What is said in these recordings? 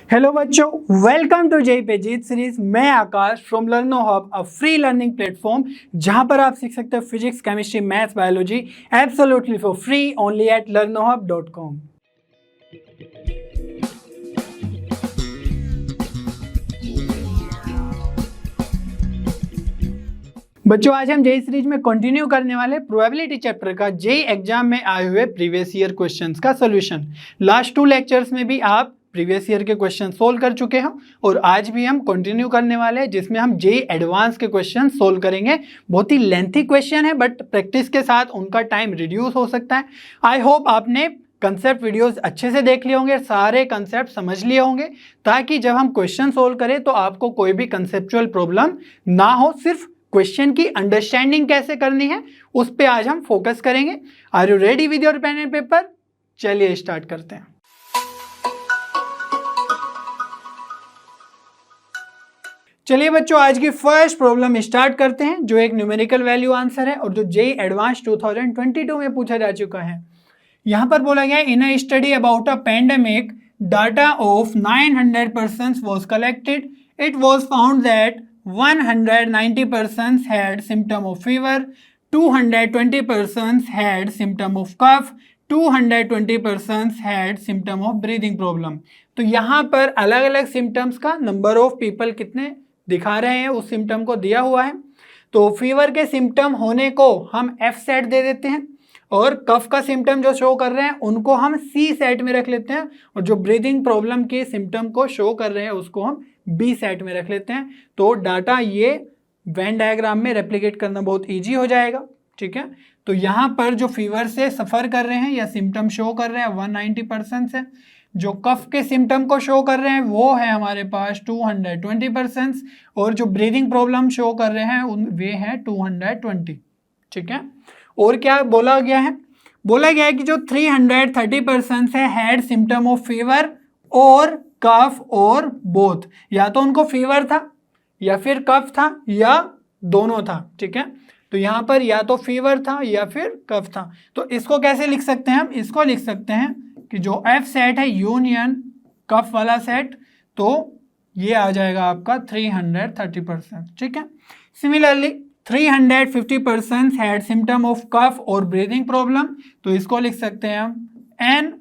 Hello बच्चों, welcome to JEE पेजीत series. मैं Akash from Learno Hub, a free learning platform जहां पर आप सीख सकते हो physics, chemistry, maths, biology absolutely for free only at learnohub.com। बच्चों, आज हम जेई सीरीज में कंटिन्यू करने वाले प्रोबेबिलिटी चैप्टर का जेई एग्जाम में आए हुए प्रीवियस ईयर क्वेश्चंस का सॉल्यूशन। लास्ट 2 लेक्चर्स में भी आप प्रीवियस ईयर के क्वेश्चन सोल्व कर चुके हैं और आज भी हम कंटिन्यू करने वाले हैं जिसमें हम जेई एडवांस के क्वेश्चन सोल्व करेंगे। बहुत ही लेंथी क्वेश्चन है बट प्रैक्टिस के साथ उनका टाइम रिड्यूस हो सकता है। आई होप आपने कंसेप्ट वीडियोस अच्छे से देख लिए होंगे, सारे कंसेप्ट समझ लिए होंगे ताकि जब हम क्वेश्चन सोल्व करें तो आपको कोई भी कंसेप्चुअल प्रॉब्लम ना हो। सिर्फ क्वेश्चन की अंडरस्टैंडिंग कैसे करनी है उस पे आज हम फोकस करेंगे। Are you ready with your pen and paper? चलिए स्टार्ट करते हैं। चलिए बच्चों, आज की फर्स्ट प्रॉब्लम स्टार्ट करते हैं जो एक न्यूमेरिकल वैल्यू आंसर है और जो जेई एडवांस 2022 में पूछा जा चुका है। यहां पर बोला गया in a study about a pandemic data of 900 persons was collected. It was found that 190 persons had symptom of fever, 220 persons had symptom of cough, 220 persons had symptom of breathing problem। तो यहाँ पर अलग अलग symptoms का number of people कितने दिखा रहे हैं उस सिम्टम को दिया हुआ है। तो फीवर के सिम्टम होने को हम एफ सेट दे देते हैं और कफ का सिम्टम जो शो कर रहे हैं उनको हम सी सेट में रख लेते हैं और जो ब्रीदिंग प्रॉब्लम के सिम्टम को शो कर रहे हैं उसको हम बी सेट में रख लेते हैं। तो डाटा ये वेन डायग्राम में रेप्लिकेट करना बहुत ईजी हो जाएगा। ठीक है, तो यहाँ पर जो फीवर से सफ़र कर रहे हैं या सिम्टम शो कर रहे हैं 190% है। जो कफ के सिम्टम को शो कर रहे हैं वो है हमारे पास 220% और जो ब्रीदिंग प्रॉब्लम शो कर रहे हैं वे हैं 220। ठीक है, और क्या बोला गया है? बोला गया है कि जो 330% है हैड सिम्टम ऑफ फीवर और कफ और बोथ, या तो उनको फीवर था या फिर कफ था या दोनों था। ठीक है, तो यहाँ पर या तो फीवर था या फिर कफ था। तो इसको कैसे लिख सकते हैं हम? इसको लिख सकते हैं कि जो एफ सेट है यूनियन कफ वाला सेट, तो ये आ जाएगा आपका 330%। ठीक है, similarly 350% had symptom of cough और ब्रीदिंग प्रॉब्लम, तो इसको लिख सकते हैं हम एन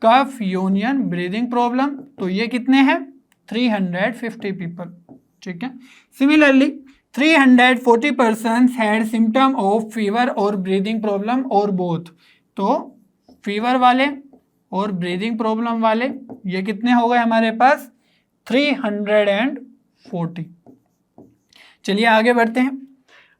कफ यूनियन ब्रीदिंग प्रॉब्लम। तो ये कितने हैं? 350 पीपल। ठीक है, similarly 340% had symptom of fever और ब्रीदिंग प्रॉब्लम और बोथ, तो फीवर वाले और ब्रीदिंग प्रॉब्लम वाले ये कितने हो गए हमारे पास? 340। चलिए आगे बढ़ते हैं।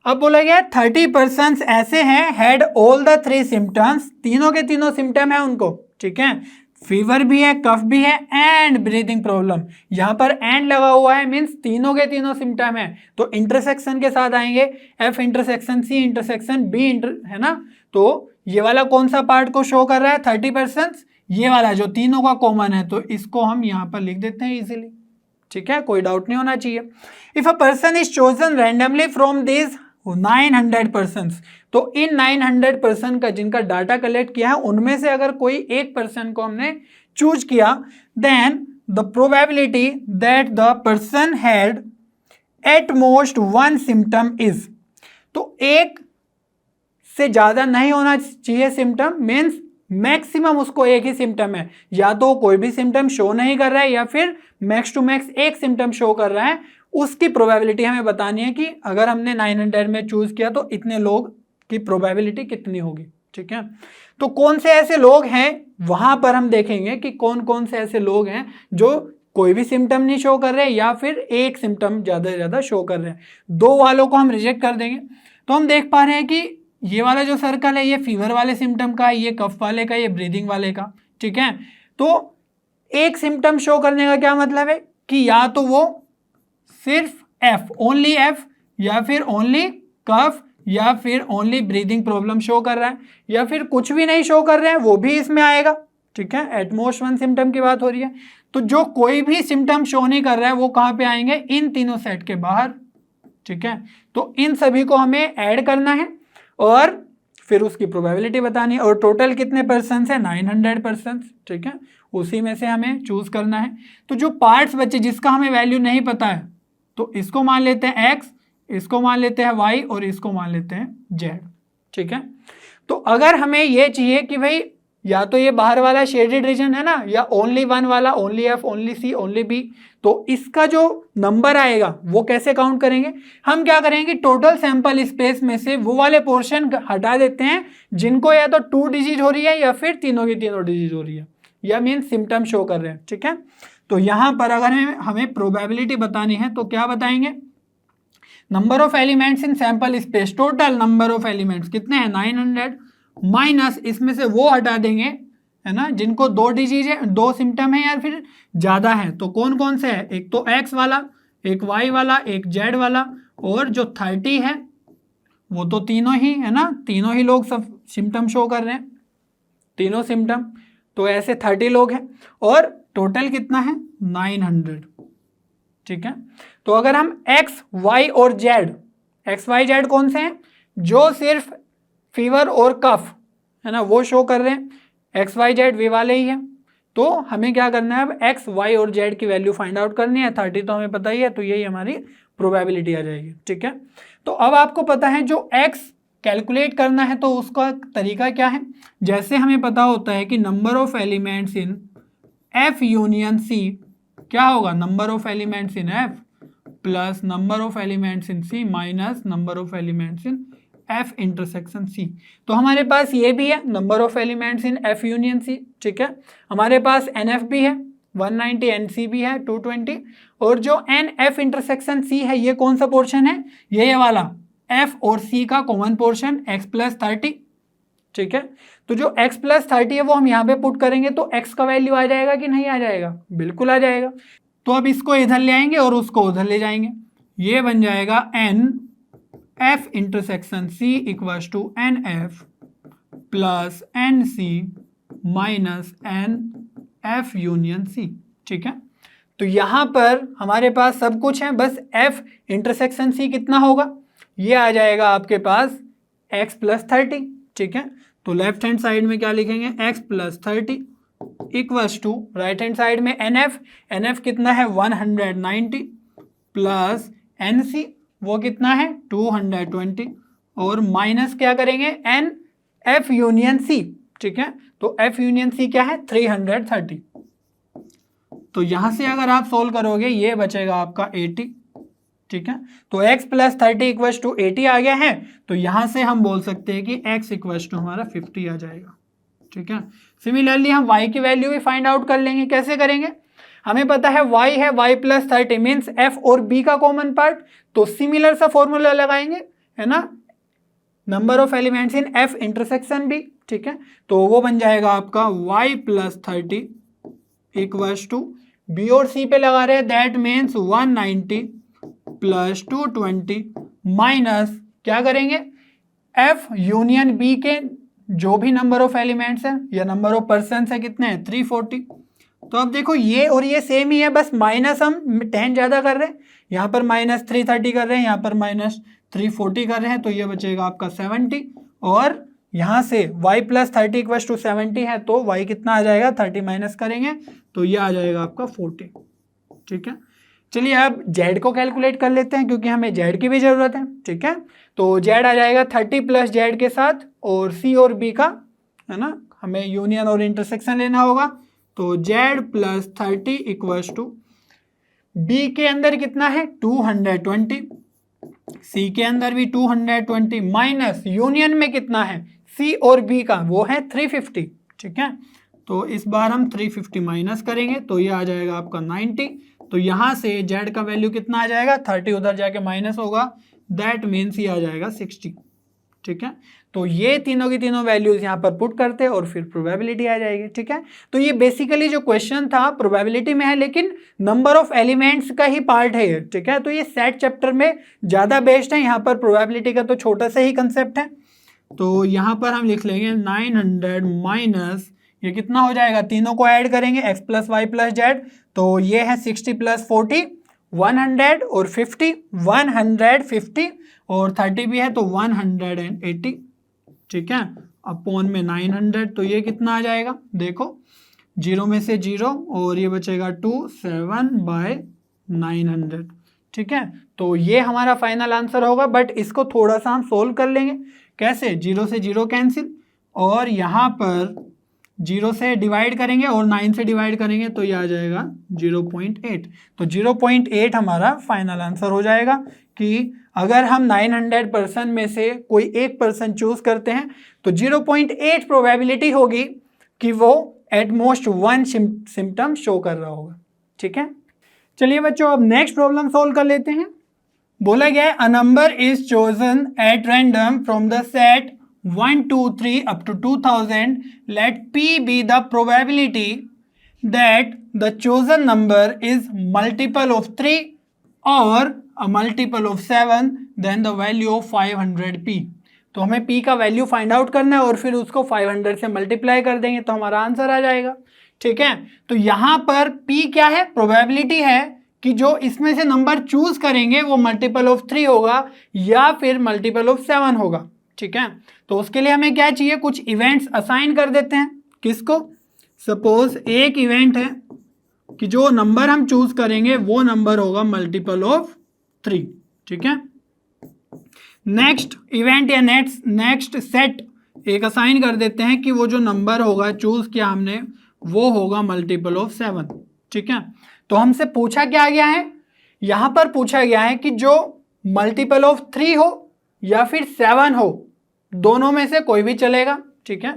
अब बोला गया 30% ऐसे हैं हैड ऑल द 3 सिम्टम्स, तीनों के तीनों सिम्टम है उनको। ठीक है, फीवर भी है, कफ भी है एंड ब्रीदिंग प्रॉब्लम। यहाँ पर एंड लगा हुआ है मीन्स तीनों के तीनों सिम्टम है, तो इंटरसेक्शन के साथ आएंगे, F intersection C intersection B है ना। तो ये वाला कौन सा पार्ट को शो कर रहा है? 30%। ये वाला जो तीनों का कॉमन है, तो इसको हम यहाँ पर लिख देते हैं इजीली। ठीक है, कोई डाउट नहीं होना चाहिए। If a person is chosen randomly from this 900 persons, तो इन 900 पर्सन का जिनका डाटा कलेक्ट किया है उनमें से अगर कोई एक पर्सन को हमने चूज किया, then the probability that the person had at most 1 symptom is, तो एक से ज्यादा नहीं होना चाहिए सिम्टम, मीन्स मैक्सिमम उसको एक ही सिम्टम है, या तो कोई भी सिम्टम शो नहीं कर रहा है या फिर मैक्स टू मैक्स एक सिम्टम शो कर रहा है। उसकी प्रोबेबिलिटी हमें बतानी है कि अगर हमने 900 में चूज किया तो इतने लोग की प्रोबेबिलिटी कितनी होगी। ठीक है, तो कौन से ऐसे लोग हैं वहां पर हम देखेंगे कि कौन कौन से ऐसे लोग हैं जो कोई भी सिम्टम नहीं शो कर रहे हैं या फिर एक सिम्टम ज्यादा से ज्यादा शो कर रहे हैं। 2 वालों को हम रिजेक्ट कर देंगे। तो हम देख पा रहे हैं कि ये वाला जो सर्कल है ये फीवर वाले सिम्टम का, ये कफ वाले का, ये ब्रीदिंग वाले का। ठीक है, तो एक सिम्टम शो करने का क्या मतलब है कि या तो वो सिर्फ एफ, ओनली एफ, या फिर ओनली कफ, या फिर ओनली ब्रीदिंग प्रॉब्लम शो कर रहा है, या फिर कुछ भी नहीं शो कर रहे हैं वो भी इसमें आएगा। ठीक है, एटमोस्ट 1 सिम्टम की बात हो रही है। तो जो कोई भी सिम्टम शो नहीं कर रहा है वो कहाँ पे आएंगे? इन तीनों सेट के बाहर। ठीक है, तो इन सभी को हमें ऐड करना है और फिर उसकी प्रोबेबिलिटी बतानी है, और टोटल कितने पर्सन है, 900 पर्सन, ठीक है, उसी में से हमें चूज करना है। तो जो पार्ट्स बचे जिसका हमें वैल्यू नहीं पता है, तो इसको मान लेते हैं x, इसको मान लेते हैं y और इसको मान लेते हैं z, ठीक है। तो अगर हमें ये चाहिए कि भाई या तो ये बाहर वाला शेडेड रीजन है ना, या ओनली वन वाला, only f, only c, only b, तो इसका जो नंबर आएगा वो कैसे काउंट करेंगे, हम क्या करेंगे, टोटल सैंपल स्पेस में से वो वाले पोर्शन हटा देते हैं जिनको या तो 2 डिजीज हो रही है या फिर तीनों की तीनों डिजीज हो रही है, या मीन सिम्टम शो कर रहे हैं, ठीक है। तो यहां पर अगर हमें प्रोबेबिलिटी बतानी है तो क्या बताएंगे, number of elements in sample space, total number of elements कितने हैं 900, माइनस इसमें से वो हटा देंगे, है ना, जिनको 2 डिजीज है, 2 सिम्टम है या फिर ज्यादा है। तो कौन कौन से है, एक तो x वाला, एक y वाला, एक z वाला, और जो 30 है वो तो तीनों ही है ना, तीनों ही लोग सब सिम्टम शो कर रहे हैं, तीनों सिम्टम, तो ऐसे 30 लोग हैं, और टोटल कितना है 900, ठीक है। तो अगर हम x, y और z, x, y, z कौन से हैं, जो सिर्फ फीवर और कफ है ना वो शो कर रहे हैं, एक्स वाई जेड वे वाले ही हैं। तो हमें क्या करना है, अब एक्स वाई और जेड की वैल्यू फाइंड आउट करनी है, 30 तो हमें पता ही है, तो यही हमारी प्रोबेबिलिटी आ जाएगी, ठीक है। तो अब आपको पता है जो एक्स कैलकुलेट करना है तो उसका तरीका क्या है, जैसे हमें पता होता है कि number of elements in F union C क्या होगा, number of elements in F plus number of elements in C minus number of elements in F intersection C. तो हमारे पास ये भी है number of elements in F union C, ठीक है। हमारे पास एन एफ भी है 190, एन सी भी है 220, और जो एन एफ इंटरसेक्शन सी है ये कौन सा पोर्शन है, ये वाला एफ और सी का कॉमन पोर्शन x प्लस 30, ठीक है। तो जो x प्लस 30 है वो हम यहाँ पे पुट करेंगे, तो x का वैल्यू आ जाएगा कि नहीं आ जाएगा, बिल्कुल आ जाएगा। तो अब इसको इधर ले आएंगे और उसको उधर ले जाएंगे, ये बन जाएगा n F intersection C equals to n F plus n C minus n F union C, ठीक है। तो यहां पर हमारे पास सब कुछ है, बस एफ इंटरसेक्शन सी कितना होगा, ये आ जाएगा आपके पास x प्लस 30, ठीक है। तो लेफ्ट हैंड साइड में क्या लिखेंगे, x plus 30 equals to right hand side में एन एफ कितना है 190 प्लस एन सी वो कितना है 220, और माइनस क्या करेंगे एन एफ यूनियन सी, ठीक है। तो एफ यूनियन सी क्या है 330। तो यहां से अगर आप सोल्व करोगे ये बचेगा आपका 80, ठीक है। तो x प्लस 30 इक्वल्स टू 80 आ गया है, तो यहां से हम बोल सकते हैं कि x इक्वल्स टू हमारा 50 आ जाएगा, ठीक है। सिमिलरली हम y की वैल्यू भी फाइंड आउट कर लेंगे, कैसे करेंगे, हमें पता है y है y प्लस 30 मीन्स f और b का कॉमन पार्ट, तो सिमिलर सा फॉर्मूला लगाएंगे, है ना, number of elements in f intersection b, ठीक है। तो वो बन जाएगा आपका y plus 30 equals to b और c पे लगा रहे हैं, दैट मीन्स 190 प्लस 220 माइनस क्या करेंगे f यूनियन b के जो भी नंबर ऑफ एलिमेंट्स है या नंबर ऑफ पर्सन है कितने हैं 340। तो अब देखो ये और ये सेम ही है, बस माइनस हम 10 ज़्यादा कर रहे हैं, यहाँ पर माइनस 330 कर रहे हैं, यहाँ पर माइनस 340 कर रहे हैं, तो ये बचेगा आपका 70, और यहाँ से y प्लस 30 इक्वल्स टू 70 है, तो y कितना आ जाएगा 30 माइनस करेंगे तो ये आ जाएगा आपका 40, ठीक है। चलिए अब z को कैलकुलेट कर लेते हैं क्योंकि हमें z की भी ज़रूरत है, ठीक है। तो z आ जाएगा 30 प्लस z के साथ, और c और b का, है ना, हमें यूनियन और इंटरसेक्शन लेना होगा, तो z plus 30 equals to b के अंदर कितना है 220, c के अंदर भी 220 माइनस यूनियन में कितना है c और b का, वो है 350, ठीक है। तो इस बार हम 350 माइनस करेंगे तो ये आ जाएगा आपका 90, तो यहाँ से z का वैल्यू कितना आ जाएगा 30 उधर जाके माइनस होगा, दैट मीन्स ये आ जाएगा 60, ठीक है। तो ये तीनों की तीनों वैल्यूज यहाँ पर पुट करते हैं और फिर प्रोबेबिलिटी आ जाएगी, ठीक है। तो ये बेसिकली जो क्वेश्चन था प्रोबेबिलिटी में है, लेकिन नंबर ऑफ एलिमेंट्स का ही पार्ट है ये, ठीक है। तो ये सेट चैप्टर में ज़्यादा बेस्ड है, यहाँ पर प्रोबेबिलिटी का तो छोटा सा ही कंसेप्ट है। तो यहाँ पर हम लिख लेंगे 900 माइनस ये कितना हो जाएगा, तीनों को ऐड करेंगे x plus y plus z, तो ये है 60 प्लस 40 100 और 50 150 और 30 भी है तो 180, ठीक है, अपॉन में 900, तो ये कितना आ जाएगा, देखो 0 में से 0 और ये बचेगा 2, 7/900, ठीक है। तो ये हमारा फाइनल आंसर होगा, बट इसको थोड़ा सा हम सोल्व कर लेंगे। कैसे, 0 से 0 कैंसिल और यहाँ पर 0 से डिवाइड करेंगे और 9 से डिवाइड करेंगे तो ये आ जाएगा 0.8। तो 0.8 हमारा फाइनल आंसर हो जाएगा कि अगर हम 900% में से कोई एक पर्सन चूज करते हैं तो 0.8 प्रोबेबिलिटी होगी कि वो एट मोस्ट 1 सिम्टम शो कर रहा होगा, ठीक है। चलिए बच्चों, अब नेक्स्ट प्रॉब्लम सोल्व कर लेते हैं। बोला गया है a number is chosen at random from the set 1, 2, 3 up to 2000. Let P be the probability that the chosen number is multiple of 3 or a multiple of 7, then the value of 500p. तो हमें P का value find out करना है और फिर उसको 500 से multiply कर देंगे तो हमारा आंसर आ जाएगा, ठीक है। तो यहाँ पर P क्या है, प्रोबेबिलिटी है कि जो इसमें से नंबर चूज करेंगे वो मल्टीपल ऑफ 3 होगा या फिर मल्टीपल ऑफ 7 होगा, ठीक है। तो उसके लिए हमें क्या चाहिए, कुछ इवेंट्स असाइन कर देते हैं। किसको, सपोज एक इवेंट है कि जो नंबर हम चूज करेंगे वो नंबर होगा मल्टीपल ऑफ 3, ठीक है। नेक्स्ट इवेंट या नेक्स्ट सेट एक असाइन कर देते हैं कि वो जो नंबर होगा चूज किया हमने वो होगा मल्टीपल ऑफ 7, ठीक है। तो हमसे पूछा क्या गया है, यहां पर पूछा गया है कि जो मल्टीपल ऑफ 3 हो या फिर 7 हो, दोनों में से कोई भी चलेगा, ठीक है।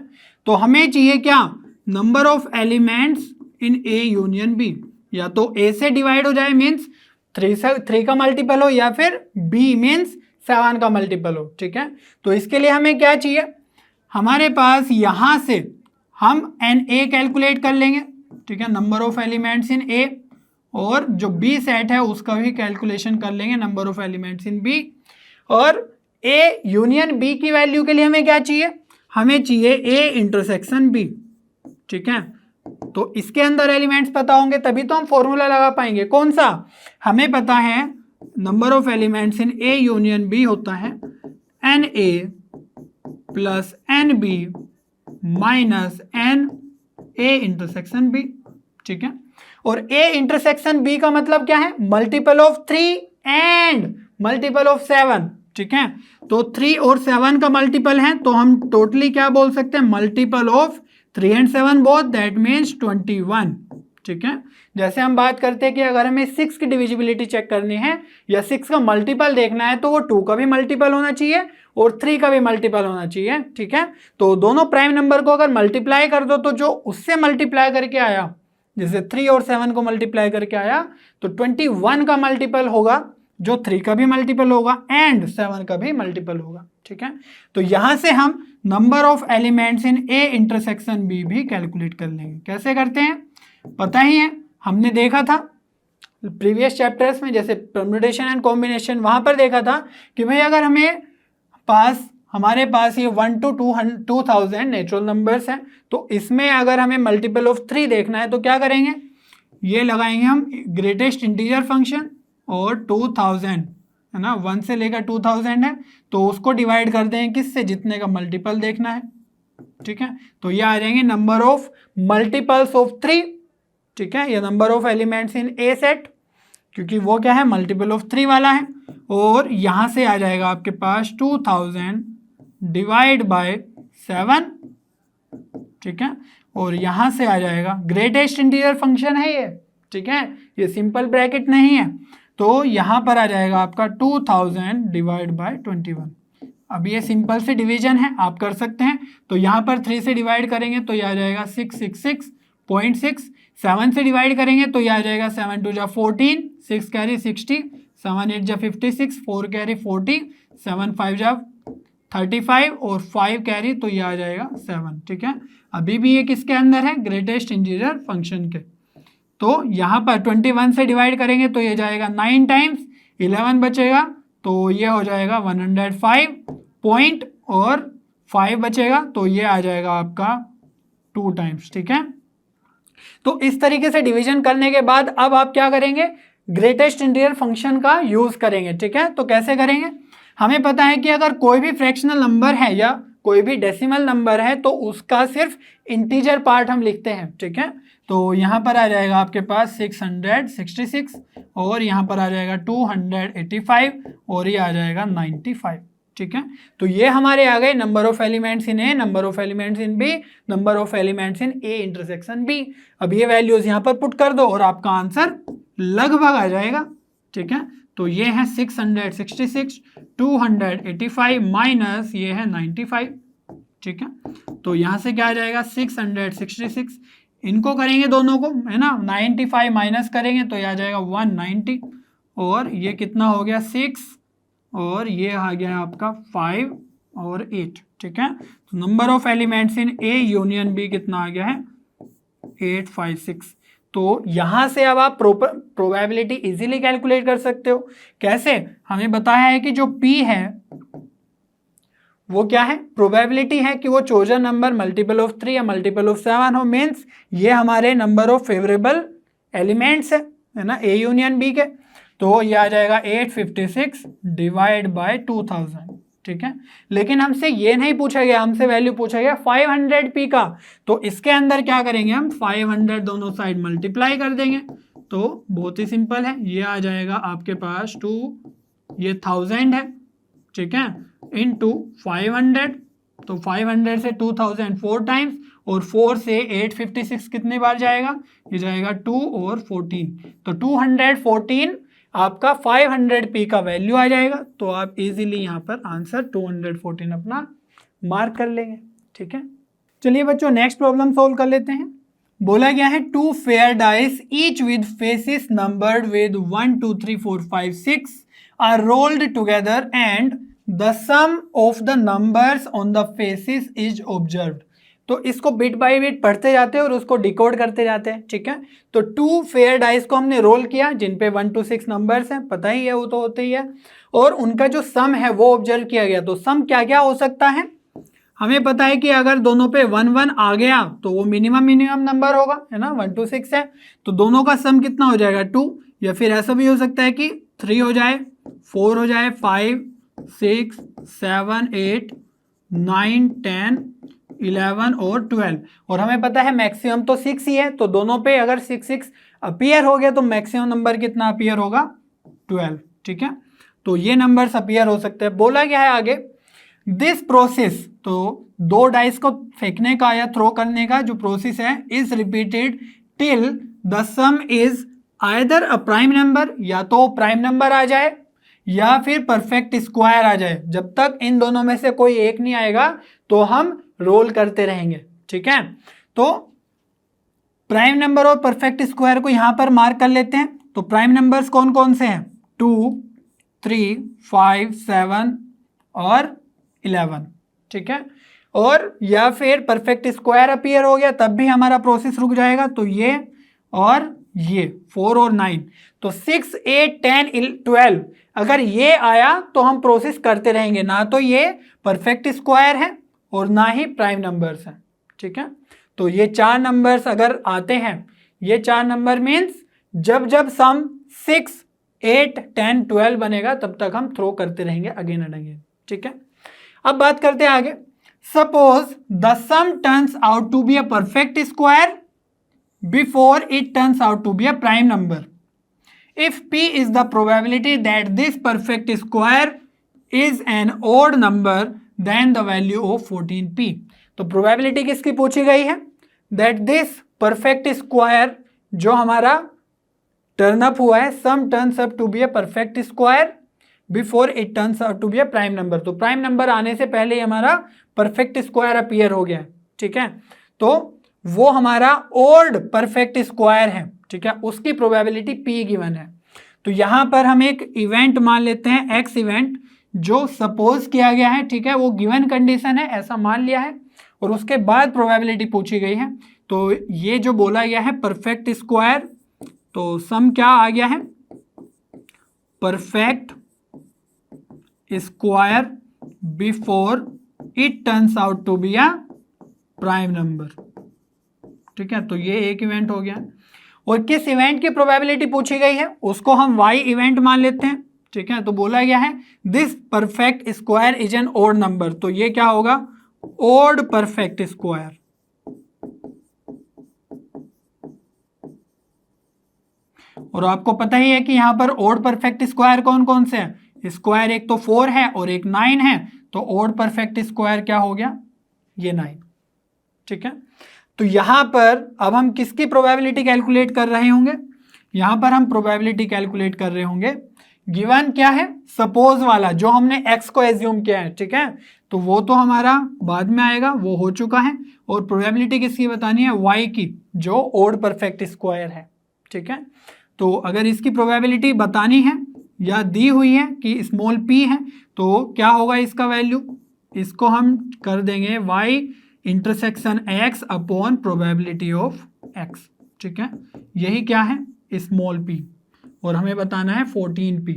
तो हमें चाहिए क्या, number of elements in A union B, या तो ए से डिवाइड हो जाए मीन्स 3 का मल्टीपल हो या फिर बी मीन्स 7 का मल्टीपल हो, ठीक है। तो इसके लिए हमें क्या चाहिए, हमारे पास यहां से हम एन ए कैलकुलेट कर लेंगे, ठीक है, नंबर ऑफ एलिमेंट्स इन ए, और जो बी सेट है उसका भी कैलकुलेशन कर लेंगे, number of elements in B. और ए यूनियन बी की वैल्यू के लिए हमें क्या चाहिए, हमें चाहिए ए इंटरसेक्शन बी, ठीक है। तो इसके अंदर एलिमेंट्स पता होंगे तभी तो हम फॉर्मूला लगा पाएंगे। कौन सा, हमें पता है number of elements in A union B होता है n A plus n B minus n A intersection B, ठीक है। और ए इंटरसेक्शन बी का मतलब क्या है, multiple of 3 and multiple of 7, ठीक है। तो 3 और 7 का मल्टीपल है तो हम टोटली क्या बोल सकते हैं, multiple of 3 and 7 both, that means 21, ठीक है। जैसे हम बात करते हैं कि अगर हमें 6 की डिविजिबिलिटी चेक करनी है या 6 का मल्टीपल देखना है तो वो 2 का भी मल्टीपल होना चाहिए और 3 का भी मल्टीपल होना चाहिए, ठीक है। तो दोनों प्राइम नंबर को अगर मल्टीप्लाई कर दो तो जो उससे मल्टीप्लाई करके आया, जैसे 3 और 7 को मल्टीप्लाई करके आया तो 21 का मल्टीपल होगा जो 3 का भी मल्टीपल होगा एंड 7 का भी मल्टीपल होगा, ठीक है। तो यहां से हम number of elements in A intersection B भी कैलकुलेट कर लेंगे। कैसे करते हैं पता ही है, हमने देखा था प्रीवियस चैप्टर्स में, जैसे परम्यूटेशन एंड कॉम्बिनेशन, वहां पर देखा था कि भाई अगर हमारे पास ये 1 to 2000 नेचुरल नंबर्स हैं तो इसमें अगर हमें मल्टीपल ऑफ 3 देखना है तो क्या करेंगे, ये लगाएंगे हम ग्रेटेस्ट इंटीजर फंक्शन और 2000 है ना, 1 से लेकर 2000 है तो उसको डिवाइड कर देंगे किससे, जितने का मल्टीपल देखना है, ठीक है। तो ये आ जाएंगे नंबर ऑफ मल्टीपल्स ऑफ 3, ठीक है, ये number of elements in A set क्योंकि वो क्या है, मल्टीपल ऑफ 3 वाला है। और यहाँ से आ जाएगा आपके पास 2000 डिवाइड बाय 7, ठीक है। और यहाँ से आ जाएगा ग्रेटेस्ट इंटीजर फंक्शन है ये, ठीक है, ये सिंपल ब्रैकेट नहीं है, तो यहाँ पर आ जाएगा आपका 2000 डिवाइड बाय 21। अब ये सिंपल से डिवीजन है, आप कर सकते हैं। तो यहाँ पर 3 से डिवाइड करेंगे तो ये आ जाएगा 666.6, 7 से डिवाइड करेंगे तो ये आ जाएगा 7 2 जा 14, 6 कैरी 60, 7 8 जा 56, 4 कैरी 40, 7 5 जा 35 और 5 कैरी तो ये आ जाएगा 7, ठीक है। अभी भी ये किसके अंदर है, ग्रेटेस्ट इंटीजर फंक्शन के। तो यहाँ पर 21 से डिवाइड करेंगे तो ये जाएगा 9 टाइम्स, 11 बचेगा तो ये हो जाएगा 105 पॉइंट और 5 बचेगा तो ये आ जाएगा आपका 2 टाइम्स, ठीक है। तो इस तरीके से डिवीजन करने के बाद अब आप क्या करेंगे, ग्रेटेस्ट इंटीजर फंक्शन का यूज करेंगे, ठीक है। तो कैसे करेंगे, हमें पता है कि अगर कोई भी फ्रैक्शनल नंबर है या कोई भी डेसिमल नंबर है तो उसका सिर्फ इंटीजर पार्ट हम लिखते हैं, ठीक है। तो यहाँ पर आ जाएगा आपके पास 666 और यहाँ पर आ जाएगा 285 और ये आ जाएगा 95, ठीक है। तो ये हमारे आ गए number of elements in A, number of elements in B, number of elements in A intersection B. अब ये वैल्यूज यहाँ पर पुट कर दो और आपका आंसर लगभग आ जाएगा, ठीक है। तो ये है 666, 285 माइनस ये है 95, ठीक है। तो यहाँ से क्या आ जाएगा 666, इनको करेंगे दोनों को, है ना, 95 माइनस करेंगे तो ये आ जाएगा 190 और ये कितना हो गया 6 और ये आ गया आपका 5 और 8, ठीक है। तो number of elements in A union B कितना आ गया है 856। तो यहाँ से अब आप प्रोबेबिलिटी इजीली कैलकुलेट कर सकते हो। कैसे, हमें बताया है कि जो P है वो क्या है, प्रोबेबिलिटी है कि वो चोजन नंबर मल्टीपल ऑफ 3 या मल्टीपल ऑफ 7 हो, मीन्स ये हमारे नंबर ऑफ फेवरेबल एलिमेंट्स है ना ए यूनियन बी के। तो ये आ जाएगा 856 डिवाइड बाय 2000, ठीक है। लेकिन हमसे ये नहीं पूछा गया, हमसे वैल्यू पूछा गया 500 पी का। तो इसके अंदर क्या करेंगे हम 500 दोनों साइड मल्टीप्लाई कर देंगे। तो बहुत ही सिंपल है, ये आ जाएगा आपके पास 2, ये 1000 है, ठीक है, इनटू 500। तो 500 से 2000 4 टाइम्स और 4 से 856 कितने बार जाएगा, ये जाएगा 2 और 14। तो 214 आपका 500p का वैल्यू आ जाएगा। तो आप इजीली यहाँ पर आंसर 214 अपना मार्क कर लेंगे, ठीक है। चलिए बच्चों नेक्स्ट प्रॉब्लम सॉल्व कर लेते हैं। बोला गया है 2 fair dice each with faces numbered with 1 2 3 4 5 6 are rolled together and the sum of the numbers on the faces is observed. तो इसको बिट बाय बिट पढ़ते जाते हैं और उसको डिकोड करते जाते हैं, ठीक है। तो 2 फेयर डाइस को हमने रोल किया जिन पे 1 to 6 नंबर्स हैं, पता ही है वो तो होते ही है, और उनका जो सम है वो ऑब्जर्व किया गया। तो सम क्या क्या हो सकता है, हमें पता है कि अगर दोनों पे 1 1 आ गया तो वो मिनिमम नंबर होगा, है ना, 1 to 6 है तो दोनों का सम कितना हो जाएगा 2। या फिर ऐसा भी हो सकता है कि 3 हो जाए, 4 हो जाए, 5 6 7 8 9 10 11 और 12। और हमें पता है मैक्सिमम तो 6 ही है, तो दोनों पे अगर 6 6 अपीयर हो गया तो मैक्सिमम नंबर कितना अपीयर होगा 12, ठीक है। तो ये नंबर्स अपीयर हो सकते हैं। बोला गया है आगे दिस प्रोसेस, तो 2 डाइस को फेंकने का या थ्रो करने का जो प्रोसेस है is repeated till the some is either a prime number, या तो प्राइम नंबर आ जाए या फिर परफेक्ट स्क्वायर आ जाए। जब तक इन दोनों में से कोई एक नहीं आएगा तो हम रोल करते रहेंगे, ठीक है। तो प्राइम नंबर और परफेक्ट स्क्वायर को यहां पर मार्क कर लेते हैं। तो प्राइम नंबर्स कौन कौन से हैं 2 3 5 7 और 11, ठीक है। और या फिर परफेक्ट स्क्वायर अपीयर हो गया तब भी हमारा प्रोसेस रुक जाएगा। तो ये और ये 4 और 9, तो 6 8 10 12 अगर ये आया तो हम प्रोसेस करते रहेंगे, ना तो ये परफेक्ट स्क्वायर है और ना ही प्राइम नंबर्स हैं, ठीक है। तो ये 4 नंबर्स अगर आते हैं, ये 4 नंबर मीन्स जब जब सम 6 8 10 12 बनेगा तब तक हम थ्रो करते रहेंगे अगेन एंड अगेन, ठीक है। अब बात करते हैं आगे। Suppose the sum turns out to be a perfect square before it turns out to be a prime number. If P is the probability that this perfect square is an odd number, then the value of 14p. तो probability किसकी पूछी गई है that this perfect square जो हमारा turn up हुआ है, sum turns up to be a perfect square before it turns out to be a prime number। तो प्राइम नंबर आने से पहले ही हमारा परफेक्ट स्क्वायर अपीयर हो गया, ठीक है। तो वो हमारा ओल्ड परफेक्ट स्क्वायर है, ठीक है, उसकी प्रोबेबिलिटी P गिवन है। तो यहां पर हम एक इवेंट मान लेते हैं X इवेंट जो सपोज किया गया है, ठीक है, वो गिवन कंडीशन है ऐसा मान लिया है और उसके बाद प्रोबेबिलिटी पूछी गई है। तो ये जो बोला गया है परफेक्ट स्क्वायर, तो सम क्या आ गया है perfect square before it turns out to be a prime number, ठीक है। तो ये एक इवेंट हो गया और किस इवेंट की प्रोबेबिलिटी पूछी गई है उसको हम y इवेंट मान लेते हैं, ठीक है। तो बोला गया है this perfect square is an odd number, तो ये क्या होगा ओड परफेक्ट स्क्वायर। और आपको पता ही है कि यहां पर ओड परफेक्ट स्क्वायर कौन कौन से हैं, स्क्वायर एक तो 4 है और एक 9 है, तो ओड परफेक्ट स्क्वायर क्या हो गया, ये 9। ठीक है, तो यहां पर अब हम किसकी प्रोबेबिलिटी कैलकुलेट कर रहे होंगे, यहां पर हम प्रोबेबिलिटी कैलकुलेट कर रहे होंगे गिवन क्या है, सपोज वाला जो हमने x को एज्यूम किया है। ठीक है, तो वो तो हमारा बाद में आएगा, वो हो चुका है। और प्रोबेबिलिटी किसकी बतानी है, y की, जो ओड परफेक्ट स्क्वायर है। ठीक है, तो अगर इसकी प्रोबेबिलिटी बतानी है या दी हुई है कि स्मॉल p है, तो क्या होगा इसका वैल्यू, इसको हम कर देंगे y intersection x upon probability of x। ठीक है, यही क्या है, स्मॉल p, और हमें बताना है 14p।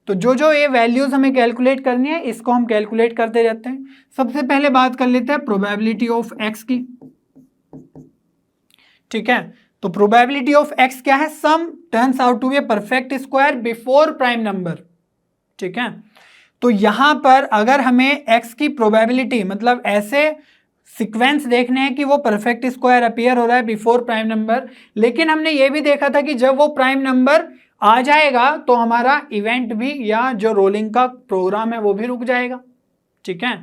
तो जो जो ये वैल्यूज हमें कैलकुलेट करनी है, इसको हम कैलकुलेट करते रहते हैं। सबसे पहले बात कर लेते हैं प्रोबेबिलिटी ऑफ x की। ठीक है, तो प्रोबेबिलिटी ऑफ x क्या है, sum turns out to be a perfect square before prime number. ठीक है, तो यहां पर अगर हमें x की प्रोबेबिलिटी, मतलब ऐसे सीक्वेंस देखने हैं कि वो परफेक्ट स्क्वायर अपीयर हो रहा है बिफोर प्राइम नंबर, लेकिन हमने ये भी देखा था कि जब वो प्राइम नंबर आ जाएगा तो हमारा इवेंट भी या जो रोलिंग का प्रोग्राम है वो भी रुक जाएगा। ठीक है,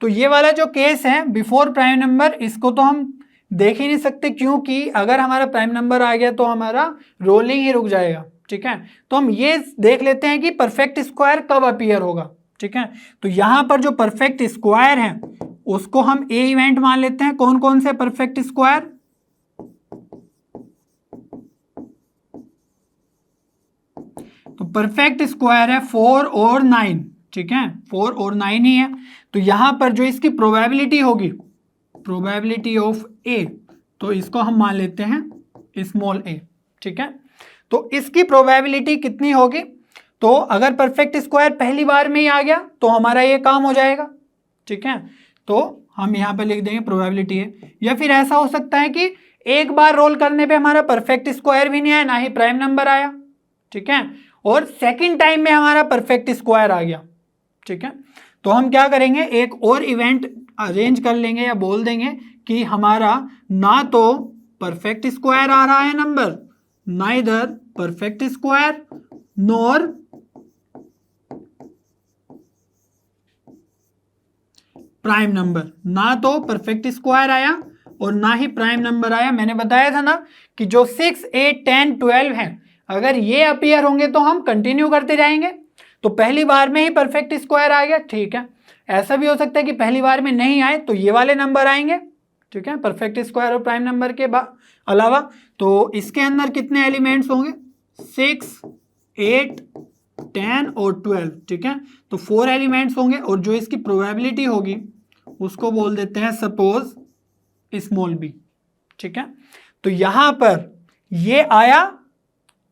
तो ये वाला जो केस है बिफोर प्राइम नंबर, इसको तो हम देख ही नहीं सकते, क्योंकि अगर हमारा प्राइम नंबर आ गया तो हमारा रोलिंग ही रुक जाएगा। ठीक है, तो हम ये देख लेते हैं कि परफेक्ट स्क्वायर कब अपीयर होगा। ठीक है, तो यहां पर जो परफेक्ट स्क्वायर है उसको हम ए इवेंट मान लेते हैं। कौन कौन से परफेक्ट स्क्वायर, तो परफेक्ट स्क्वायर है 4 और 9। ठीक है, 4 और 9 ही है। तो यहां पर जो इसकी प्रोबेबिलिटी होगी, प्रोबेबिलिटी ऑफ ए, तो इसको हम मान लेते हैं स्मॉल ए। ठीक है, तो इसकी प्रोबेबिलिटी कितनी होगी, तो अगर परफेक्ट स्क्वायर पहली बार में ही आ गया तो हमारा ये काम हो जाएगा। ठीक है, तो हम यहां पे लिख देंगे प्रोबेबिलिटी है। या फिर ऐसा हो सकता है कि एक बार रोल करने पे हमारा परफेक्ट स्क्वायर भी नहीं आया, ना ही प्राइम नंबर आया। ठीक है, और सेकंड टाइम में हमारा परफेक्ट स्क्वायर आ गया। ठीक है, तो हम क्या करेंगे, एक और इवेंट अरेंज कर लेंगे या बोल देंगे कि हमारा ना तो परफेक्ट स्क्वायर आ रहा है number, neither perfect square nor prime number, ना तो परफेक्ट स्क्वायर आया और ना ही प्राइम नंबर आया। मैंने बताया था ना कि जो 6, 8, 10, 12 हैं, अगर ये अपीयर होंगे तो हम कंटिन्यू करते जाएंगे। तो पहली बार में ही परफेक्ट स्क्वायर आ गया, ठीक है। ऐसा भी हो सकता है कि पहली बार में नहीं आए तो ये वाले नंबर आएंगे, ठीक है, परफेक्ट स्क्वायर और प्राइम नंबर के अलावा। तो इसके अंदर कितने एलिमेंट्स होंगे, 6, 8, 10 और 12, ठीक है। तो 4 एलिमेंट्स होंगे और जो इसकी प्रोबेबिलिटी होगी उसको बोल देते हैं सपोज स्मॉल बी, ठीक है। तो यहां पर ये आया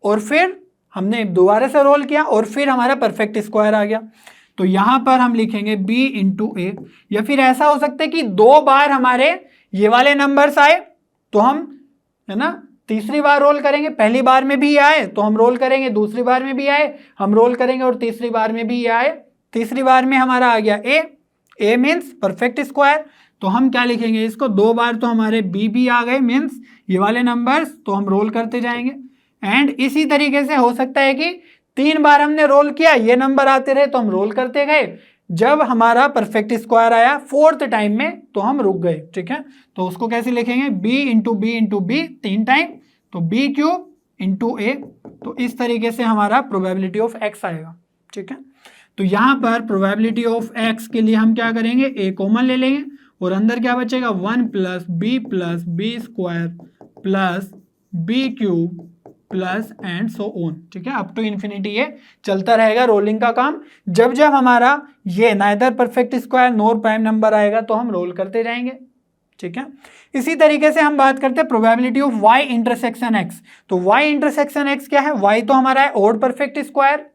और फिर हमने दोबारा से रोल किया और फिर हमारा परफेक्ट स्क्वायर आ गया। तो यहां पर हम लिखेंगे b इंटू ए। या फिर ऐसा हो सकता है कि 2 बार हमारे ये वाले नंबर्स आए तो हम, है ना, तीसरी बार रोल करेंगे। पहली बार में भी आए तो हम रोल करेंगे, दूसरी बार में भी आए हम रोल करेंगे और तीसरी बार में भी आए। तीसरी बार में हमारा आ गया ए मीन्स परफेक्ट स्क्वायर, तो हम क्या लिखेंगे इसको, 2 बार तो हमारे बी भी आ गए मीन्स ये वाले नंबर्स, तो हम रोल करते जाएंगे। एंड इसी तरीके से हो सकता है कि 3 बार हमने रोल किया, ये नंबर आते रहे तो हम रोल करते गए, जब हमारा परफेक्ट स्क्वायर आया 4th टाइम में तो हम रुक गए, ठीक है। तो उसको कैसे लिखेंगे, b into b into b 3 time, तो b क्यूब इंटू ए। तो इस तरीके से हमारा प्रोबेबिलिटी ऑफ x आएगा, ठीक है। तो यहाँ पर प्रोबेबिलिटी ऑफ x के लिए हम क्या करेंगे, a कॉमन ले लेंगे और अंदर क्या बचेगा, 1 plus B square plus b cube plus and so on, ठीक है। अप टू इन्फिनिटी ये चलता रहेगा रोलिंग का काम। जब जब हमारा ये नाइदर परफेक्ट स्क्वायर नोर प्राइम नंबर आएगा तो हम रोल करते जाएंगे, ठीक है। इसी तरीके से हम बात करते हैं probability of y intersection x। तो y इंटरसेक्शन x क्या है, y तो हमारा है ओड परफेक्ट स्क्वायर,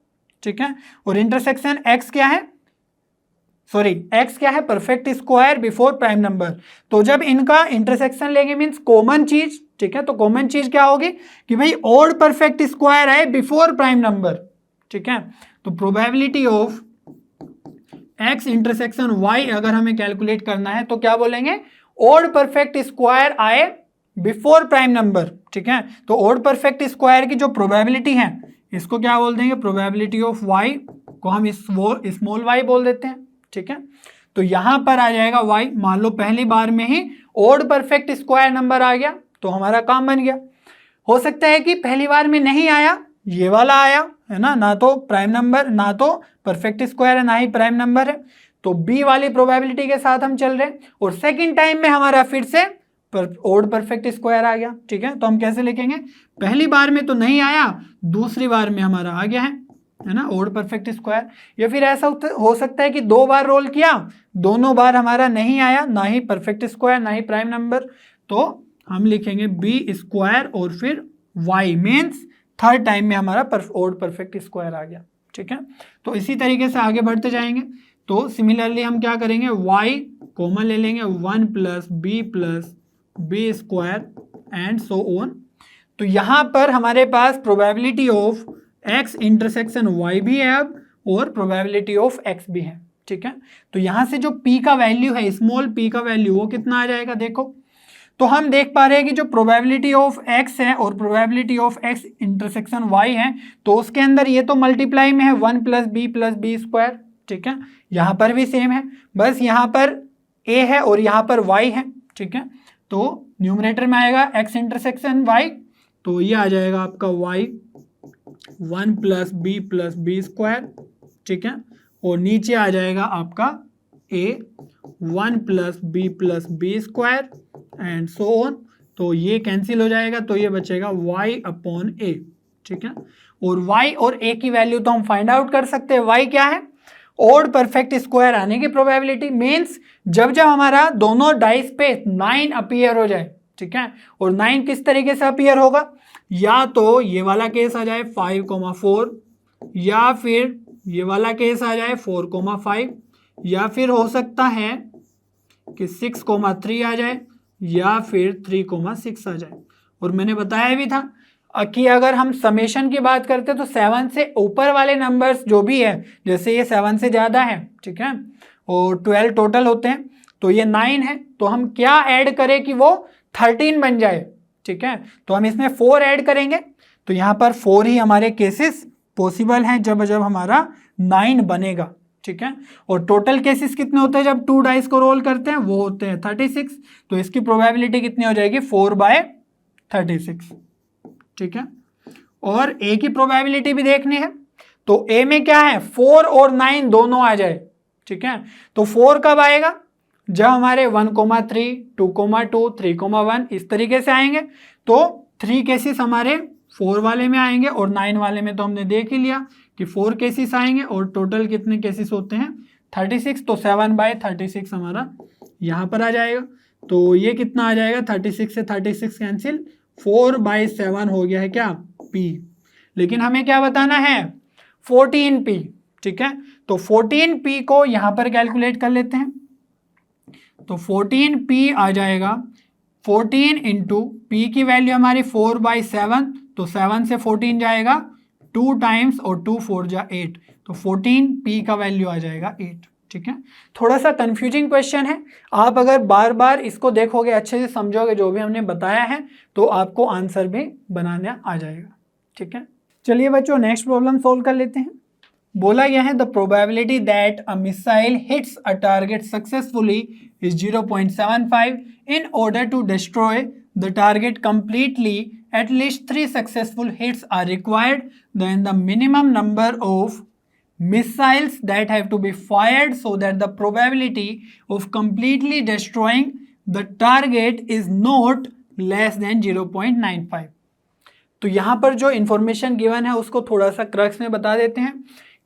ठीक है, और इंटरसेक्शन x क्या है, x क्या है, perfect square before prime number. तो जब इनका इंटरसेक्शन लेंगे मींस कॉमन चीज, ठीक है। तो कॉमन चीज क्या होगी कि भाई ओड परफेक्ट स्क्वायर है बिफोर प्राइम नंबर, ठीक है। तो probability of x intersection y अगर हमें कैलकुलेट करना है तो क्या बोलेंगे, ओड परफेक्ट स्क्वायर आए बिफोर प्राइम नंबर, ठीक है। तो ओड परफेक्ट स्क्वायर की जो प्रोबेबिलिटी है इसको क्या बोल देंगे, प्रोबेबिलिटी ऑफ y को हम स्मॉल y बोल देते हैं, ठीक है। तो यहां पर आ जाएगा y, मान लो पहली बार में ही ओड परफेक्ट स्क्वायर नंबर आ गया तो हमारा काम बन गया। हो सकता है कि पहली बार में नहीं आया, ये वाला आया है ना तो प्राइम नंबर, ना तो परफेक्ट स्क्वायर है ना ही प्राइम नंबर है, तो बी वाली प्रोबेबिलिटी के साथ हम चल रहे हैं। और सेकंड टाइम में हमारा फिर से ओड परफेक्ट स्क्वायर आ गया, ठीक है। तो हम कैसे लिखेंगे, पहली बार में तो नहीं आया, दूसरी बार में हमारा आ गया है ना ओड परफेक्ट स्क्वायर। या फिर ऐसा हो सकता है कि दो बार रोल किया, दोनों बार हमारा नहीं आया, ना ही परफेक्ट स्क्वायर ना ही प्राइम नंबर, तो हम लिखेंगे बी स्क्वायर और फिर वाई, मीन्स थर्ड टाइम में हमारा ओड परफेक्ट स्क्वायर आ गया, ठीक है। तो इसी तरीके से आगे बढ़ते जाएंगे। तो सिमिलरली हम क्या करेंगे, y कॉमन ले लेंगे, 1 plus B square and so on. तो यहाँ पर हमारे पास probability of x intersection y भी है अब, और प्रोबेबिलिटी ऑफ x भी है, ठीक है। तो यहाँ से जो p का वैल्यू है, स्मॉल p का वैल्यू, वो कितना आ जाएगा देखो। तो हम देख पा रहे हैं कि जो प्रोबेबिलिटी ऑफ x है और probability of x intersection y है, तो उसके अंदर ये तो मल्टीप्लाई में है, 1 प्लस बी स्क्वायर, ठीक है। यहाँ पर भी सेम है, बस यहाँ पर a है और यहाँ पर y है, ठीक है। तो न्यूमरेटर में आएगा x इंटरसेक्शन y, तो ये आ जाएगा आपका y 1 प्लस बी स्क्वायर, ठीक है। और नीचे आ जाएगा आपका a 1 plus B square and so on. तो ये कैंसिल हो जाएगा, तो ये बचेगा y अपॉन a, ठीक है। और y और a की वैल्यू तो हम फाइंड आउट कर सकते हैं। y क्या है, ओड परफेक्ट स्क्वायर आने की प्रोबेबिलिटी, मीन्स जब हमारा दोनों डाइस पे 9 अपीयर हो जाए, ठीक है। और 9 किस तरीके से अपीयर होगा, या तो ये वाला केस आ जाए 5,4, या फिर ये वाला केस आ जाए 4,5, या फिर हो सकता है कि 6,3 आ जाए, या फिर 3,6 आ जाए। और मैंने बताया भी था कि अगर हम समेशन की बात करते हैं तो 7 से ऊपर वाले नंबर्स जो भी है, जैसे ये 7 से ज़्यादा है, ठीक है, और 12 टोटल होते हैं, तो ये 9 है, तो हम क्या ऐड करें कि वो 13 बन जाए, ठीक है। तो हम इसमें 4 ऐड करेंगे, तो यहाँ पर 4 ही हमारे केसेस पॉसिबल हैं जब हमारा 9 बनेगा, ठीक है। और टोटल केसेस कितने होते हैं जब 2 डाइस को रोल करते हैं, वो होते हैं 36। तो इसकी प्रोबेबिलिटी कितनी हो जाएगी, 4/36, ठीक है। और a की प्रोबेबिलिटी भी देखनी है, तो a में क्या है, 4 और 9 दोनों आ जाए, ठीक है। तो 4 कब आएगा, जब हमारे 1,3, 2,2, 3,1 इस तरीके से आएंगे। तो 3 केसेस हमारे 4 वाले में आएंगे, और 9 वाले में तो हमने देख ही लिया कि 4 केसेस आएंगे, और टोटल कितने केसेस होते हैं, 36। तो 7/36 हमारा यहाँ पर आ जाएगा। तो ये कितना आ जाएगा, 36 से 36 कैंसिल, 4/7 हो गया है क्या, p। लेकिन हमें क्या बताना है, 14p, ठीक है। तो 14p को यहाँ पर कैलकुलेट कर लेते हैं। तो 14p आ जाएगा, 14 इंटू p की वैल्यू हमारी 4/7, तो 7 से 14 जाएगा 2 टाइम्स, और 2 4 जा 8, तो 14p का वैल्यू आ जाएगा 8, ठीक है। थोड़ा सा कंफ्यूजिंग क्वेश्चन है, आप अगर बार बार इसको देखोगे, अच्छे से समझोगे जो भी हमने बताया है, तो आपको आंसर भी बनाना आ जाएगा, ठीक है। चलिए बच्चों नेक्स्ट प्रॉब्लम सोल्व कर लेते हैं। बोला गया है the probability that a missile hits a target successfully is 0.75। In order to destroy the target completely at least 3 successful hits are required, then the minimum number of missiles that have to be fired so that the probability of completely destroying the target is not less than 0.95। तो यहाँ पर जो information given है उसको थोड़ा सा crux में बता देते हैं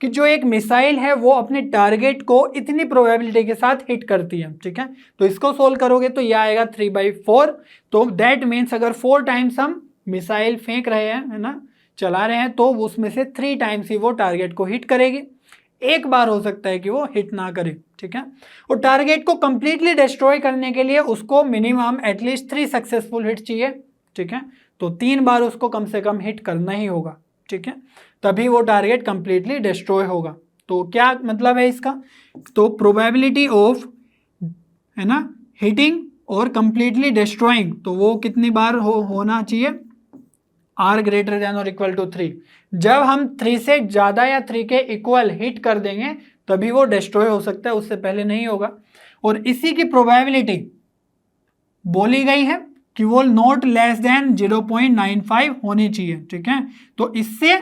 कि जो एक मिसाइल है वो अपने टारगेट को इतनी प्रोबेबिलिटी के साथ हिट करती है, ठीक है। तो इसको सोल्व करोगे तो यह आएगा 3/4। तो दैट मीन्स अगर 4 टाइम्स हम मिसाइल फेंक रहे हैं, है ना, चला रहे हैं, तो उसमें से 3 टाइम्स ही वो टारगेट को हिट करेगी। एक बार हो सकता है कि वो हिट ना करे, ठीक है। और टारगेट को कंप्लीटली डिस्ट्रॉय करने के लिए उसको मिनिमम एटलीस्ट 3 सक्सेसफुल हिट चाहिए, ठीक है। तो 3 बार उसको कम से कम हिट करना ही होगा, ठीक है, तभी वो टारगेट कंप्लीटली डिस्ट्रॉय होगा, तो क्या मतलब है इसका, तो प्रोबेबिलिटी ऑफ, है ना, हिटिंग और कंप्लीटली डिस्ट्रॉइंग, तो वो कितनी बार होना चाहिए, r ग्रेटर देन और इक्वल टू 3। जब हम 3 से ज़्यादा या 3 के इक्वल हिट कर देंगे तभी वो डिस्ट्रॉय हो सकता है, उससे पहले नहीं होगा। और इसी की प्रोबेबिलिटी बोली गई है कि वो नॉट लेस देन 0.95 होनी चाहिए, ठीक है। तो इससे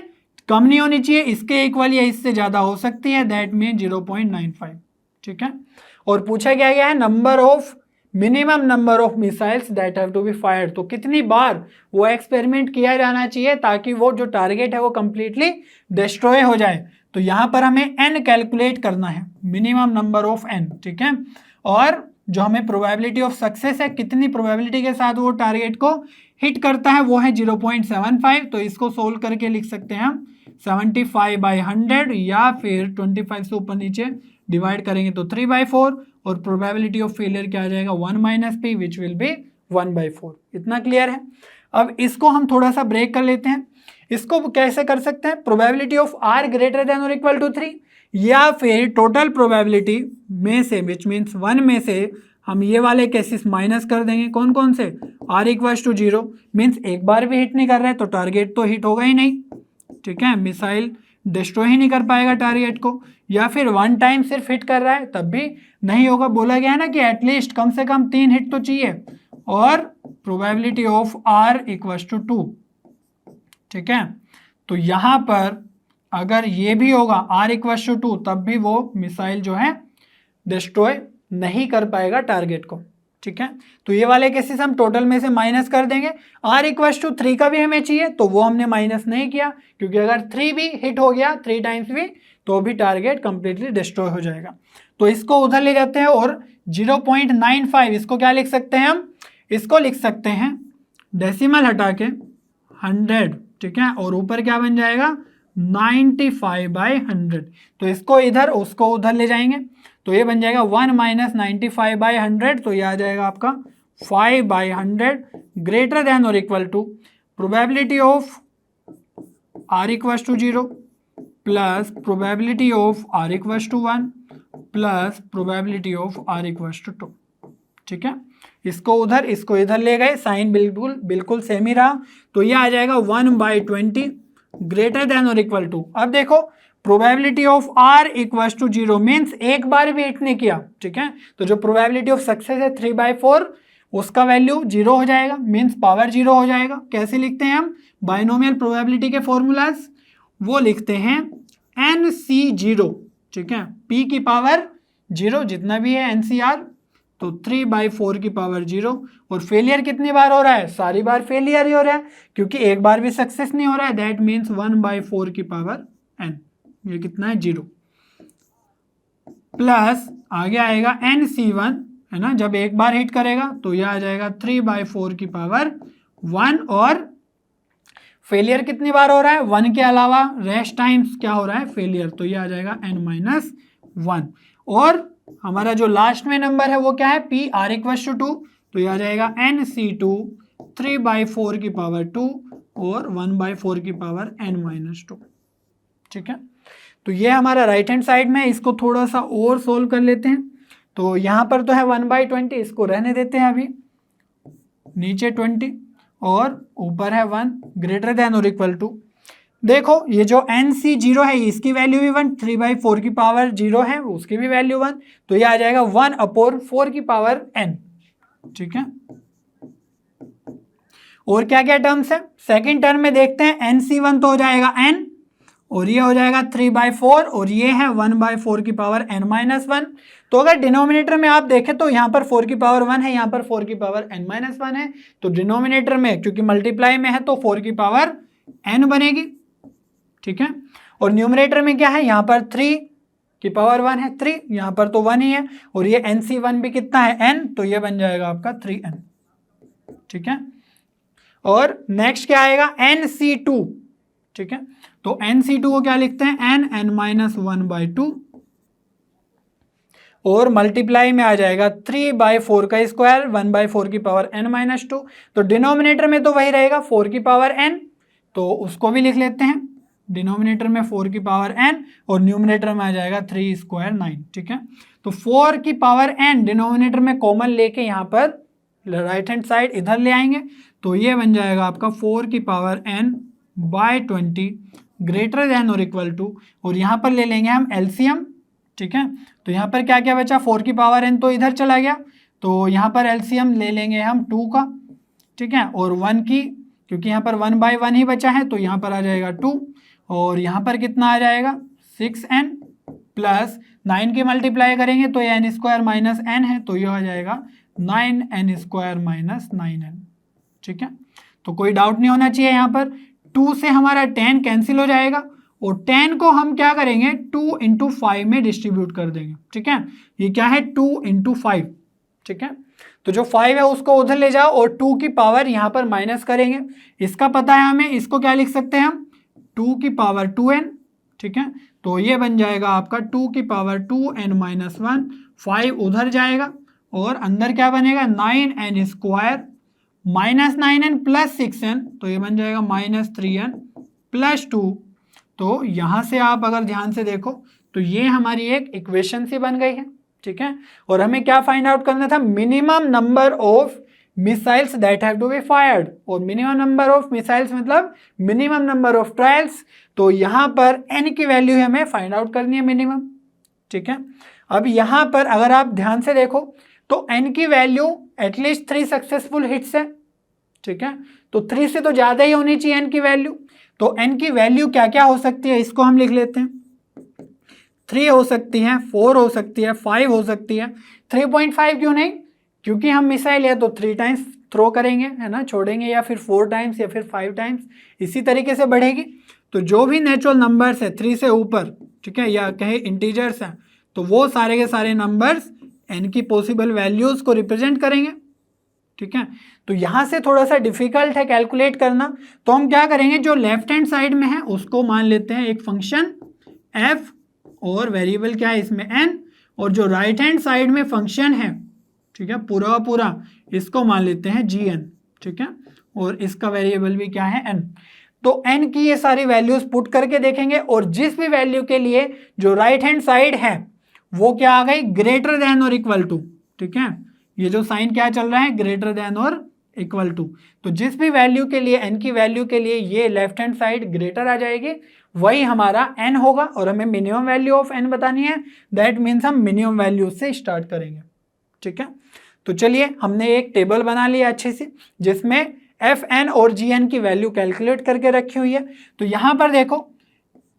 कम नहीं होनी चाहिए, इसके इक्वल या इससे ज़्यादा हो सकती है, दैट मीन 0.95, ठीक है। और पूछा गया है number of, minimum number of missiles that have to be fired, तो कितनी बार वो एक्सपेरिमेंट किया जाना चाहिए ताकि वो जो टारगेट है वो कंप्लीटली डिस्ट्रॉय हो जाए। तो यहाँ पर हमें n कैलकुलेट करना है, मिनिमम नंबर ऑफ n, ठीक है। और जो हमें प्रोबेबिलिटी ऑफ सक्सेस है, कितनी प्रोबेबिलिटी के साथ वो टारगेट को हिट करता है, वो है 0.75। तो इसको सोल्व करके लिख सकते हैं हम 75/100, या फिर 25 से ऊपर नीचे डिवाइड करेंगे तो 3/4, और प्रोबेबिलिटी ऑफ फेलियर क्या आ जाएगा 1 - p विच विल बी 1/4। इतना क्लियर है। अब इसको हम थोड़ा सा ब्रेक कर लेते हैं। इसको कैसे कर सकते हैं, probability of r greater than और इक्वल टू 3, या फिर टोटल प्रोबेबिलिटी में से, विच मीन्स 1 में से हम ये वाले केसेस माइनस कर देंगे। कौन कौन से, r = 0 मीन्स एक बार भी हिट नहीं कर रहा है तो टारगेट तो हिट होगा ही नहीं, ठीक है, मिसाइल डिस्ट्रॉय ही नहीं कर पाएगा टारगेट को। या फिर 1 टाइम सिर्फ हिट कर रहा है तब भी नहीं होगा, बोला गया है ना कि एटलीस्ट कम से कम 3 हिट तो चाहिए। और प्रोबेबिलिटी ऑफ r = 2, ठीक है। तो यहाँ पर अगर ये भी होगा r = 2, तब भी वो मिसाइल जो है डिस्ट्रॉय नहीं कर पाएगा टारगेट को, ठीक है। तो ये वाले केसेस हम टोटल में से माइनस कर देंगे। r = 3 का भी हमें चाहिए तो वो हमने माइनस नहीं किया, क्योंकि अगर 3 भी हिट हो गया 3 टाइम्स भी, तो भी टारगेट कंप्लीटली डिस्ट्रॉय हो जाएगा। तो इसको उधर ले जाते हैं, और 0.95 इसको क्या लिख सकते हैं हम, इसको लिख सकते हैं डेसिमल हटा के 100, ठीक है, और ऊपर क्या बन जाएगा 95/100। तो इसको इधर उसको उधर ले जाएंगे तो ये बन जाएगा 1 - 95/100, तो ये आ जाएगा आपका 5/100 ग्रेटर देन और equal to probability of r = 0 plus probability of r = 1 plus probability of r = 2, ठीक है। इसको उधर इसको इधर ले गए, साइन बिल्कुल सेम ही रहा, तो ये आ जाएगा 1/20 ग्रेटर देन और इक्वल टू। अब देखो प्रोबेबिलिटी ऑफ r = 0 मीन्स एक बार भी हिट नहीं किया, ठीक है। तो जो प्रोबेबिलिटी ऑफ सक्सेस है 3/4, उसका वैल्यू 0 हो जाएगा, मीन्स पावर 0 हो जाएगा। कैसे लिखते हैं हम, बाइनोमियल प्रोबेबिलिटी के फॉर्मूलाज, वो लिखते हैं NC0, ठीक है, p की पावर 0 जितना भी है NCR, तो 3/4 की पावर 0। और फेलियर कितनी बार हो रहा है, सारी बार फेलियर ही हो रहा है, क्योंकि एक बार भी सक्सेस नहीं हो रहा है, दैट मीन्स 1/4 की पावर n, ये कितना है 0, प्लस आगे आएगा NC1, है ना, जब एक बार हिट करेगा तो यह आ जाएगा 3/4 की पावर 1। और फेलियर कितनी बार हो रहा है, 1 के अलावा रेस्ट टाइम्स क्या हो रहा है फेलियर, तो ये आ जाएगा n-1। और हमारा जो लास्ट में नंबर है वो क्या है, p r = 2, तो ये आ जाएगा NC2 3/4 की पावर 2 और 1/4 की पावर n-2, ठीक है। तो ये हमारा राइट हैंड साइड में, इसको थोड़ा सा और सोल्व कर लेते हैं। तो यहाँ पर तो है 1/20, इसको रहने देते हैं अभी, नीचे 20 और ऊपर है 1 ग्रेटर देन और इक्वल टू। देखो ये जो NC0 है इसकी वैल्यू भी 1, 3/4 की पावर 0 है उसकी भी वैल्यू 1, तो ये आ जाएगा 1/4 की पावर n, ठीक है। और क्या क्या टर्म्स है, सेकंड टर्म में देखते हैं, NC1 तो हो जाएगा n, और ये हो जाएगा 3/4, और ये है 1/4 की पावर n-1। तो अगर डिनोमिनेटर में आप देखें तो यहाँ पर 4 की पावर 1 है, यहाँ पर 4 की पावर n-1 है, तो डिनोमिनेटर में क्योंकि मल्टीप्लाई में है तो 4 की पावर n बनेगी, ठीक है। और न्यूमरेटर में क्या है, यहाँ पर 3 की पावर 1 है 3, यहाँ पर तो 1 ही है, और ये NC1 भी कितना है n, तो ये बन जाएगा आपका 3n, ठीक है। और नेक्स्ट क्या आएगा NC2, ठीक है, तो NC2 को क्या लिखते हैं n-1/2, और मल्टीप्लाई में आ जाएगा 3/4 का स्क्वायर 1/4 की पावर n-2, तो डिनोमिनेटर में तो वही रहेगा 4 की पावर n, तो उसको भी लिख लेते हैं डिनोमिनेटर में 4 की पावर n और न्यूमिनेटर में आ जाएगा 3 स्क्वायर 9, ठीक है। तो 4 की पावर n डिनोमिनेटर में कॉमन लेके यहाँ पर राइट हैंड साइड इधर ले आएंगे, तो ये बन जाएगा आपका 4 की power n by 20 greater than और इक्वल टू, और यहाँ पर ले लेंगे हम एलसीएम, ठीक है। तो यहाँ पर क्या क्या बचा, 4 की पावर n तो इधर चला गया, तो यहाँ पर एलसीएम ले लेंगे हम 2 का, ठीक है, और 1 की, क्योंकि यहाँ पर 1/1 ही बचा है तो यहाँ पर आ जाएगा 2, और यहाँ पर कितना आ जाएगा 6n प्लस 9 की मल्टीप्लाई करेंगे तो ये n स्क्वायर माइनस n है, तो यह आ जाएगा 9n स्क्वायर माइनस 9n, ठीक है। तो कोई डाउट नहीं होना चाहिए, यहाँ पर 2 से हमारा 10 कैंसिल हो जाएगा और 10 को हम क्या करेंगे 2 इंटू 5 में डिस्ट्रीब्यूट कर देंगे, ठीक है। ये क्या है 2 इंटू 5, ठीक है। तो जो 5 है उसको उधर ले जाओ और 2 की पावर यहाँ पर माइनस करेंगे, इसका पता है हमें, इसको क्या लिख सकते हैं हम 2 की पावर 2n, ठीक है। तो ये बन जाएगा आपका 2 की पावर 2n माइनस 1, 5 उधर जाएगा और अंदर क्या बनेगा 9n square minus 9n plus 6n, तो ये बन जाएगा माइनस 3n प्लस 2। तो यहाँ से आप अगर ध्यान से देखो तो ये हमारी एक इक्वेशन सी बन गई है, ठीक है। और हमें क्या फाइंड आउट करना था, minimum number of missiles that have to be fired, और मिनिमम नंबर ऑफ मिसाइल्स मतलब मिनिमम नंबर ऑफ ट्रायल्स। तो यहाँ पर n की वैल्यू हमें फाइंड आउट करनी है मिनिमम, ठीक है। अब यहाँ पर अगर आप ध्यान से देखो तो n की वैल्यू एटलीस्ट 3 सक्सेसफुल हिट्स है, ठीक है। तो 3 से तो ज़्यादा ही होनी चाहिए n की वैल्यू। तो n की वैल्यू क्या क्या हो सकती है, इसको हम लिख लेते हैं। 3 हो सकती है, 4 हो सकती है, 5 हो सकती है, 3.5 क्यों नहीं, क्योंकि हम मिसाइल है तो 3 टाइम्स थ्रो करेंगे, है ना, छोड़ेंगे, या फिर 4 टाइम्स या फिर 5 टाइम्स, इसी तरीके से बढ़ेगी। तो जो भी नेचुरल नंबर्स है 3 से ऊपर, ठीक है, या कहे इंटीजर्स हैं, तो वो सारे के सारे नंबर्स n की पॉसिबल वैल्यूज़ को रिप्रेजेंट करेंगे, ठीक है। तो यहाँ से थोड़ा सा डिफिकल्ट है कैलकुलेट करना, तो हम क्या करेंगे, जो लेफ्ट हैंड साइड में है उसको मान लेते हैं एक फंक्शन f, और वेरिएबल क्या है इसमें n, और जो राइट हैंड साइड में फंक्शन है, ठीक है, पूरा पूरा इसको मान लेते हैं gn, ठीक है, और इसका वेरिएबल भी क्या है n। तो n की ये सारी वैल्यूज पुट करके देखेंगे, और जिस भी वैल्यू के लिए जो राइट हैंड साइड है वो क्या आ गई, ग्रेटर देन और इक्वल टू, ठीक है। ये जो साइन क्या चल रहा है, ग्रेटर देन और इक्वल टू। तो जिस भी वैल्यू के लिए n की वैल्यू के लिए ये लेफ्ट हैंड साइड ग्रेटर आ जाएगी, वही हमारा n होगा, और हमें मिनिमम वैल्यू ऑफ n बतानी है, दैट मीन्स हम मिनिमम वैल्यू से स्टार्ट करेंगे, ठीक है। तो चलिए हमने एक टेबल बना लिया अच्छे से, जिसमें fn और gn की वैल्यू कैलकुलेट करके रखी हुई है। तो यहाँ पर देखो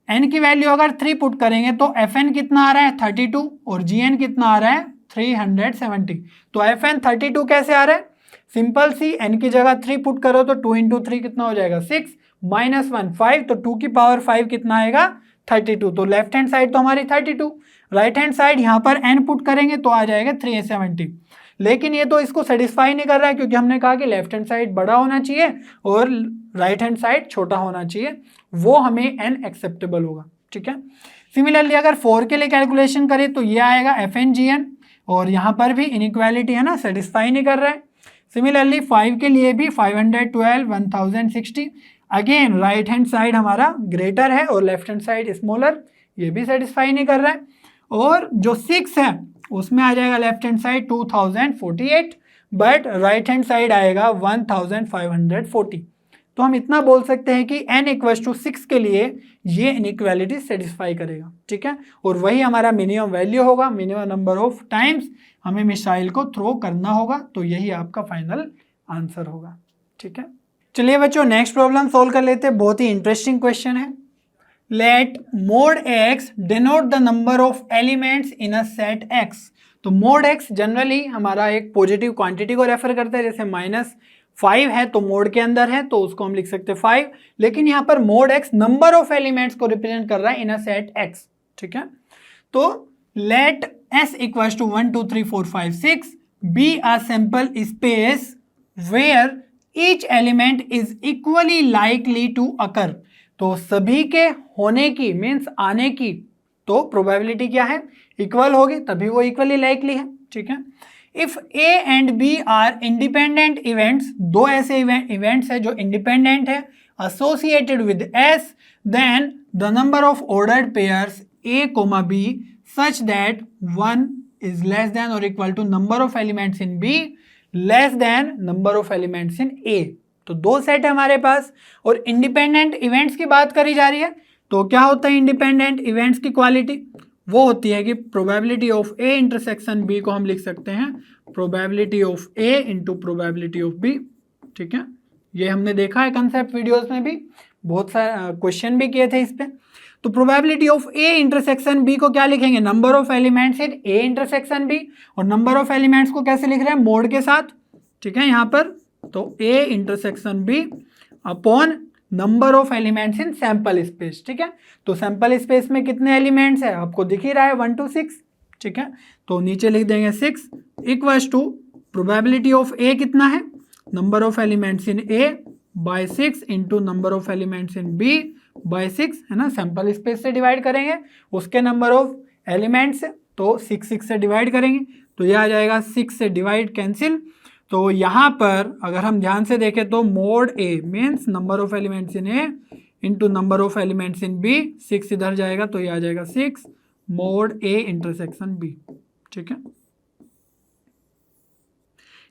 n की वैल्यू अगर 3 पुट करेंगे तो fn कितना आ रहा है 32, और gn कितना आ रहा है 370। तो fn 32 कैसे आ रहा है, सिंपल सी, n की जगह 3 पुट करो तो 2 इंटू 3 कितना हो जाएगा 6, माइनस 1 5, तो 2 की पावर 5 कितना आएगा 32। तो लेफ्ट हैंड साइड तो हमारी 32, राइट हैंड साइड यहाँ पर n पुट करेंगे तो आ जाएगा 370। लेकिन ये तो इसको सेटिस्फाई नहीं कर रहा है, क्योंकि हमने कहा कि लेफ्ट हैंड साइड बड़ा होना चाहिए और राइट हैंड साइड छोटा होना चाहिए, वो हमें n एक्सेप्टेबल होगा, ठीक है। सिमिलरली अगर 4 के लिए कैलकुलेशन करें तो ये आएगा fn और यहाँ पर भी इनइक्वालिटी है ना, सेटिस्फाई नहीं कर रहा है। सिमिलरली 5 के लिए भी 512 1060, अगेन राइट हैंड साइड हमारा ग्रेटर है और लेफ्ट हैंड साइड स्मॉलर, ये भी सेटिस्फाई नहीं कर रहा है। और जो 6 है उसमें आ जाएगा left hand side 2048, but right hand side आएगा 1540। तो हम इतना बोल सकते हैं कि n = 6 के लिए ये इनइक्वालिटी सेटिस्फाई करेगा, ठीक है। और वही हमारा मिनिमम वैल्यू होगा, मिनिमम नंबर ऑफ टाइम्स हमें मिसाइल को थ्रो करना होगा, तो यही आपका फाइनल आंसर होगा, ठीक है। चलिए बच्चों नेक्स्ट प्रॉब्लम सोल्व कर लेते हैं, बहुत ही इंटरेस्टिंग क्वेश्चन है। Let mod x denote the number of elements in a set x। तो mod x जनरली हमारा एक पॉजिटिव क्वांटिटी को रेफर करता है, जैसे -5 है तो मोड के अंदर है तो उसको हम लिख सकते हैं 5, लेकिन यहाँ पर mod x number of elements को रिप्रेजेंट कर रहा है इन अ सेट x, ठीक है। तो late s = 1 2 3 4 5 6 be a sample space where each element is equally likely to occur। तो सभी के होने की मीन्स आने की तो प्रोबेबिलिटी क्या है, इक्वल होगी, तभी वो इक्वली लाइकली है, ठीक है। If A and B are independent events, दो ऐसे इवेंट्स है जो इंडिपेंडेंट है associated with S, then the number of ordered pairs A, B such that 1 is less than or equal to number of elements in B less than number of elements in A। तो दो set है हमारे पास और independent events की बात करी जा रही है। तो क्या होता है इंडिपेंडेंट इवेंट्स की क्वालिटी? वो होती है कि probability of A intersection B को हम लिख सकते हैं probability of A into probability of B। ठीक है, ये हमने देखा है कंसेप्ट वीडियोस में भी, बहुत सारे क्वेश्चन भी किए थे इस पे। तो probability of A intersection B को क्या लिखेंगे? Number of elements in A intersection B, और नंबर ऑफ एलिमेंट्स को कैसे लिख रहे हैं? मोड के साथ। ठीक है, यहाँ पर तो A intersection B upon number of elements in sample space. ठीक है, तो सैंपल स्पेस में कितने एलिमेंट्स है आपको दिख ही रहा है 1 to 6। ठीक है, तो नीचे लिख देंगे 6 equals to probability of A कितना है? Number of elements in A by 6 into number of elements in B by 6, है ना। सैंपल स्पेस से डिवाइड करेंगे उसके नंबर ऑफ एलिमेंट्स, तो 6 से डिवाइड करेंगे तो यह आ जाएगा 6 से डिवाइड कैंसिल। तो यहाँ पर अगर हम ध्यान से देखें तो mode A means number of elements in A into number of elements in B, 6 इधर जाएगा तो यह आ जाएगा 6 मोड A इंटरसेक्शन B। ठीक है,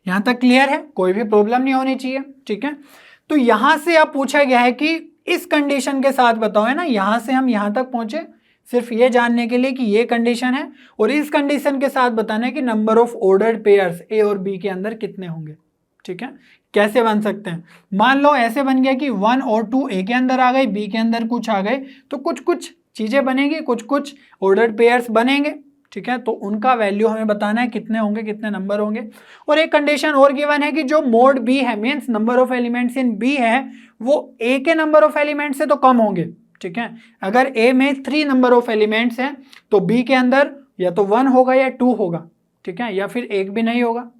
यहाँ तक क्लियर है, कोई भी प्रॉब्लम नहीं होनी चाहिए। ठीक है, तो यहाँ से अब पूछा गया है कि इस कंडीशन के साथ बताओ, है ना। यहाँ से हम यहाँ तक पहुंचे सिर्फ ये जानने के लिए कि ये कंडीशन है, और इस कंडीशन के साथ बताना है कि number of ordered pairs A और B के अंदर कितने होंगे। ठीक है, कैसे बन सकते हैं? मान लो ऐसे बन गया कि 1 और 2 A के अंदर आ गए, B के अंदर कुछ आ गए, तो कुछ कुछ चीज़ें बनेंगी, कुछ कुछ ऑर्डर्ड पेयर्स बनेंगे। ठीक है, तो उनका वैल्यू हमें बताना है कितने होंगे, कितने नंबर होंगे। और एक कंडीशन और गिवन है कि जो मोड B है means number of elements in B है वो A के नंबर ऑफ एलिमेंट्स से तो कम होंगे। ठीक है, अगर A में 3 नंबर ऑफ एलिमेंट्स हैं तो B के अंदर या तो 1 होगा या 2 होगा। ठीक है, या फिर 1 भी नहीं होगा।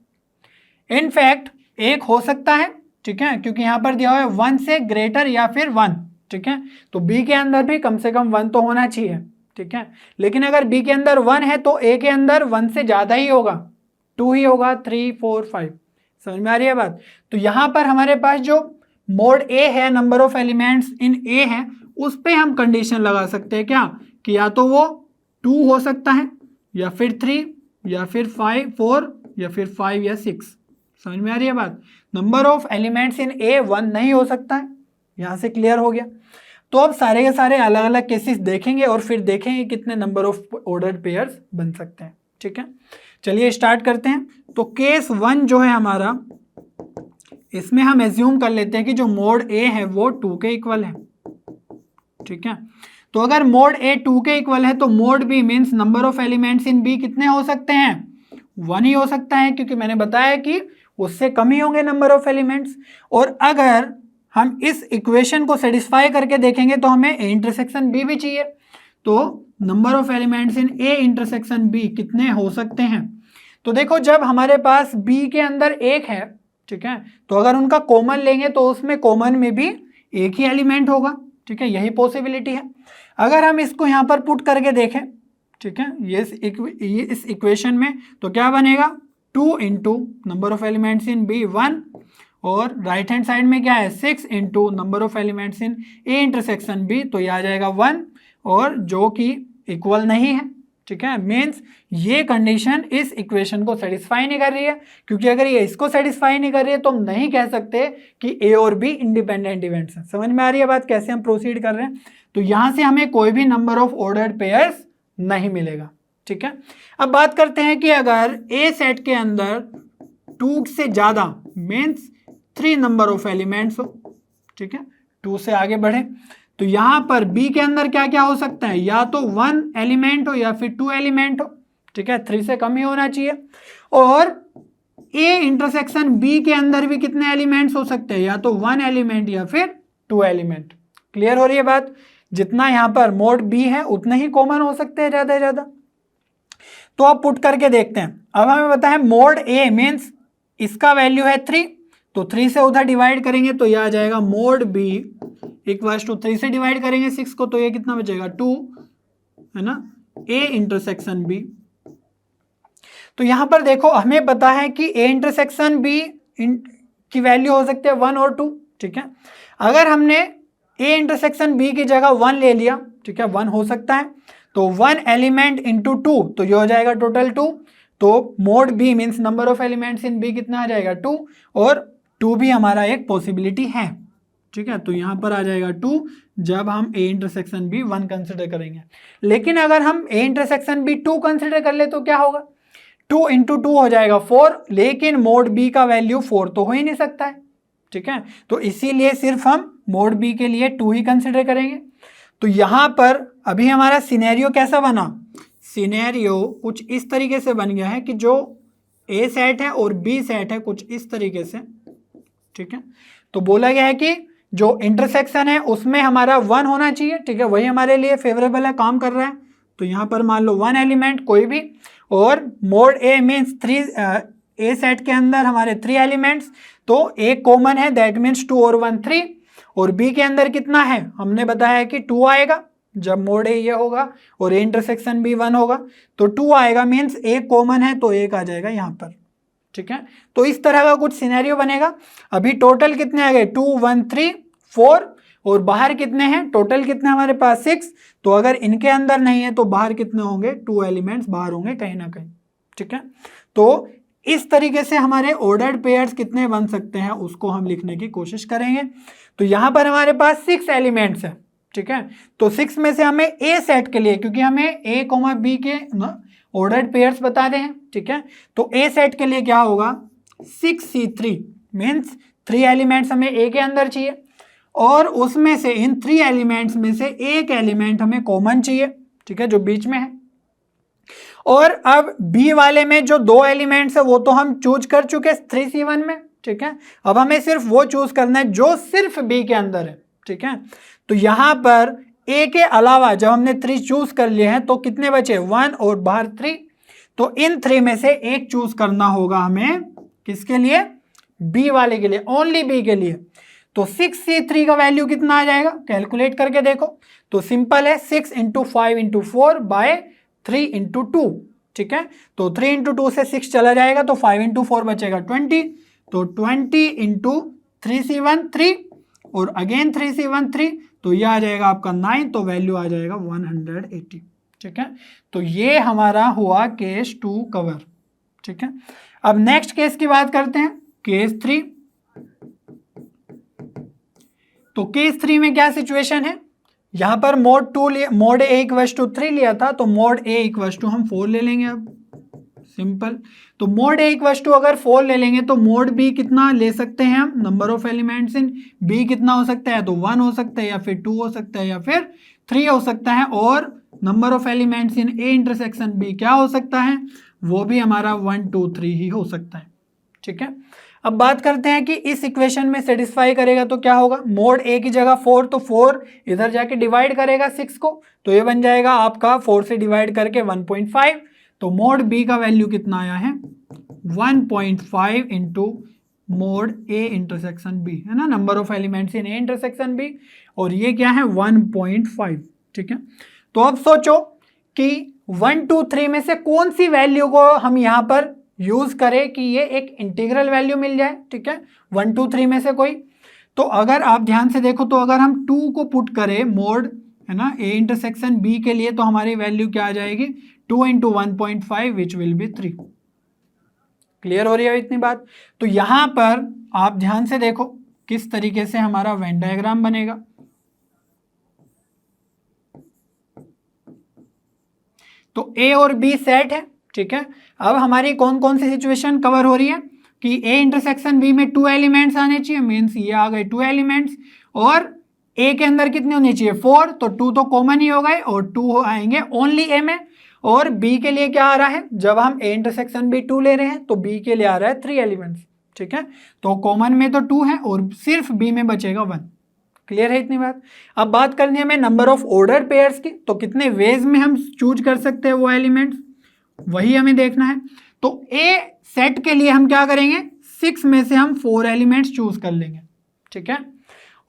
इनफैक्ट 1 हो सकता है। ठीक है, क्योंकि यहाँ पर दिया हुआ है 1 से ग्रेटर या फिर 1। ठीक है, तो B के अंदर भी कम से कम 1 तो होना चाहिए। ठीक है, लेकिन अगर B के अंदर 1 है तो A के अंदर 1 से ज़्यादा ही होगा, 2 ही होगा, 3 4 5। समझ में आ रही है बात? तो यहाँ पर हमारे पास जो मोड A है, number of elements in A है, उस पर हम कंडीशन लगा सकते हैं क्या कि या तो वो 2 हो सकता है या फिर 3 या फिर 4 या फिर 5 या 6। समझ में आ रही है बात? Number of elements in A 1 नहीं हो सकता है। यहाँ से क्लियर हो गया। तो अब सारे के सारे अलग अलग केसेस देखेंगे और फिर देखेंगे कितने नंबर ऑफ ऑर्डर्ड पेयर्स बन सकते हैं। ठीक है, चलिए स्टार्ट करते हैं। तो केस 1 जो है हमारा, इसमें हम एज्यूम कर लेते हैं कि जो मोड A है वो 2 के इक्वल है। ठीक है, तो अगर मोड A 2 के इक्वल है तो mode B means number of elements in B कितने हो सकते हैं? 1 ही हो सकता है, क्योंकि मैंने बताया कि उससे कम ही होंगे नंबर ऑफ एलिमेंट्स। और अगर हम इस इक्वेशन को सेटिस्फाई करके देखेंगे तो हमें A इंटरसेक्शन B भी चाहिए। तो number of elements in A intersection B कितने हो सकते हैं? तो देखो, जब हमारे पास B के अंदर 1 है, ठीक है, तो अगर उनका कॉमन लेंगे तो उसमें कॉमन में भी एक ही एलिमेंट होगा। ठीक है, यही पॉसिबिलिटी है। अगर हम इसको यहाँ पर पुट करके देखें, ठीक है, ये इस इक्वेशन में, तो क्या बनेगा? 2 into number of elements in B 1, और राइट हैंड साइड में क्या है? 6 into number of elements in A intersection B, तो ये आ जाएगा 1, और जो कि इक्वल नहीं है। ठीक है, मीन्स ये कंडीशन इस इक्वेशन को सेटिस्फाई नहीं कर रही है, क्योंकि अगर ये इसको सेटिस्फाई नहीं कर रही है तो हम नहीं कह सकते कि A और B इंडिपेंडेंट इवेंट्स हैं। समझ में आ रही है बात कैसे हम प्रोसीड कर रहे हैं? तो यहाँ से हमें कोई भी नंबर ऑफ ऑर्डर्ड पेयर्स नहीं मिलेगा। ठीक है, अब बात करते हैं कि अगर A सेट के अंदर 2 से ज़्यादा मीन्स 3 नंबर ऑफ एलिमेंट्स हो, ठीक है, 2 से आगे बढ़े, तो यहाँ पर B के अंदर क्या क्या हो सकता है? या तो 1 एलिमेंट हो या फिर 2 एलिमेंट हो। ठीक है, 3 से कम ही होना चाहिए। और A इंटरसेक्शन B के अंदर भी कितने एलिमेंट्स हो सकते हैं? या तो 1 एलिमेंट या फिर 2 एलिमेंट। क्लियर हो रही है बात? जितना यहाँ पर मोड B है उतने ही कॉमन हो सकते हैं ज़्यादा से ज़्यादा। तो आप पुट करके देखते हैं। अब हमें पता है मोड A मीन्स इसका वैल्यू है 3, तो 3 से उधर डिवाइड करेंगे तो यह आ जाएगा मोड B इक्वल्स टू 3 से डिवाइड करेंगे 6 को, तो ये कितना बचेगा? 2, है ना, A इंटरसेक्शन B। तो यहां पर देखो, हमें पता है कि A इंटरसेक्शन B की वैल्यू हो सकती है 1 और 2। ठीक है, अगर हमने ए इंटरसेक्शन बी की जगह 1 ले लिया, ठीक है, 1 हो सकता है, तो 1 एलिमेंट इंटू 2, तो ये हो जाएगा टोटल 2। तो mod B means number of elements in B कितना आ जाएगा 2, और 2 भी हमारा एक पॉसिबिलिटी है, ठीक है। तो यहाँ पर आ जाएगा 2 जब हम ए इंटरसेक्शन बी 1 कंसिडर करेंगे। लेकिन अगर हम ए इंटरसेक्शन बी 2 कंसिडर कर ले तो क्या होगा, 2 इंटू 2 हो जाएगा 4, लेकिन मोड बी का वैल्यू 4 तो हो ही नहीं सकता है, ठीक है। तो इसीलिए सिर्फ हम मोड बी के लिए 2 ही कंसिडर करेंगे। तो यहाँ पर अभी हमारा सिनेरियो कैसा बना, सिनेरियो कुछ इस तरीके से बन गया है कि जो ए सेट है और बी सेट है कुछ इस तरीके से, ठीक है। तो बोला गया है कि जो इंटरसेक्शन है उसमें हमारा 1 होना चाहिए, ठीक है, वही हमारे लिए फेवरेबल है, काम कर रहा है। तो यहाँ पर मान लो 1 एलिमेंट कोई भी, और मोड ए मीन्स 3, ए सेट के अंदर हमारे 3 एलिमेंट्स, तो ए कॉमन है, दैट मीन्स 2 और 1 3, और बी के अंदर कितना है, हमने बताया है कि 2 आएगा जब मोड ए ये होगा और ए इंटरसेक्शन बी 1 होगा, तो 2 आएगा, मीन्स ए कॉमन है तो 1 आ जाएगा यहाँ पर, ठीक है। तो इस तरह का कुछ सिनेरियो बनेगा। अभी टोटल कितने आ गए, 2 1 3 4, और बाहर कितने हैं, टोटल कितने हमारे पास 6, तो अगर इनके अंदर नहीं है तो बाहर कितने होंगे, 2 एलिमेंट्स बाहर होंगे कहीं ना कहीं, ठीक है। तो इस तरीके से हमारे ऑर्डर्ड पेयर्स कितने बन सकते हैं उसको हम लिखने की कोशिश करेंगे। तो यहाँ पर हमारे पास 6 एलिमेंट्स है, ठीक है। तो 6 में से हमें ए सेट के लिए, क्योंकि हमें ए कॉमा बी के ऑर्डर्ड पेयर्स बता रहे हैं, ठीक है, तो ए सेट के लिए क्या होगा 6c3 मीन्स 3 एलिमेंट्स हमें ए के अंदर चाहिए, और उसमें से इन 3 एलिमेंट्स में से एक एलिमेंट हमें कॉमन चाहिए, ठीक है, जो बीच में है। और अब बी वाले में जो 2 एलिमेंट्स है वो तो हम चूज कर चुके 3c1 में, ठीक है। अब हमें सिर्फ वो चूज करना है जो सिर्फ बी के अंदर है, ठीक है। तो यहाँ पर ए के अलावा जब हमने 3 चूज कर लिए हैं तो कितने बचे, 1 और बाहर 3, तो इन 3 में से एक चूज करना होगा हमें, किसके लिए, बी वाले के लिए, ओनली बी के लिए। तो 6c3 का वैल्यू कितना आ जाएगा, कैलकुलेट करके देखो, तो सिंपल है, 6 इंटू 5 इंटू 4 बाय 3 इंटू 2, ठीक है। तो 3 इंटू 2 से 6 चला जाएगा, तो 5 इंटू 4 बचेगा 20, तो 20 इंटू 3c1 3 और अगेन 3c1 3, तो यह आ जाएगा आपका 9, तो वैल्यू आ जाएगा 180, ठीक है। तो ये हमारा हुआ केस 2 कवर, ठीक है। अब नेक्स्ट केस की बात करते हैं, केस 3। तो केस 3 में क्या सिचुएशन है, यहां पर मोड ए इक्वल्स टू 3 लिया था, तो मोड ए इक्वल्स टू हम 4 ले लेंगे। अब सिंपल, तो मोड ए इक्वल्स टू अगर 4 ले लेंगे तो मोड बी कितना ले सकते हैं हम, number of elements in B कितना हो सकता है, तो 1 हो सकता है, या फिर 2 हो सकता है, या फिर 3 हो सकता है, और number of elements in A intersection B क्या हो सकता है, वो भी हमारा 1 2 3 ही हो सकता है, ठीक है। अब बात करते हैं कि इस इक्वेशन में सेटिस्फाई करेगा तो क्या होगा, मोड ए की जगह 4, तो 4 इधर जाके डिवाइड करेगा 6 को, तो ये बन जाएगा आपका 4 से डिवाइड करके 1.5, तो मोड बी का वैल्यू कितना आया है 1.5 into mod A intersection B, है ना, number of elements in A intersection B, और ये क्या है 1.5, ठीक है। तो अब सोचो कि 1 2 3 में से कौन सी वैल्यू को हम यहाँ पर यूज करें कि ये एक इंटीग्रल वैल्यू मिल जाए, ठीक है, 1 2 3 में से कोई। तो अगर आप ध्यान से देखो, तो अगर हम 2 को पुट करें मोड, है ना, ए इंटरसेक्शन बी के लिए, तो हमारी वैल्यू क्या आ जाएगी 2 into 1.5 which will be 3। Clear हो रही है इतनी बात। तो यहां पर आप ध्यान से देखो किस तरीके से हमारा वेन डायग्राम बनेगा। तो ए और बी सेट है, ठीक है। अब हमारी कौन कौन सी सिचुएशन कवर हो रही है कि ए इंटरसेक्शन बी में 2 एलिमेंट्स आने चाहिए, मीन्स ये आ गए 2 एलिमेंट्स, और ए के अंदर कितने होने चाहिए 4, तो 2 तो कॉमन ही हो गए, और 2 आएंगे ओनली ए में। और बी के लिए क्या आ रहा है, जब हम ए इंटरसेक्शन बी 2 ले रहे हैं तो बी के लिए आ रहा है 3 एलिमेंट्स, ठीक है। तो कॉमन में तो 2 है और सिर्फ बी में बचेगा 1। क्लियर है इतनी बात। अब बात करनी है हमें नंबर ऑफ ऑर्डर पेयर्स की, तो कितने वेज में हम चूज कर सकते हैं वो एलिमेंट्स, वही हमें देखना है। तो ए सेट के लिए हम क्या करेंगे, 6 में से हम 4 एलिमेंट्स चूज कर लेंगे, ठीक है।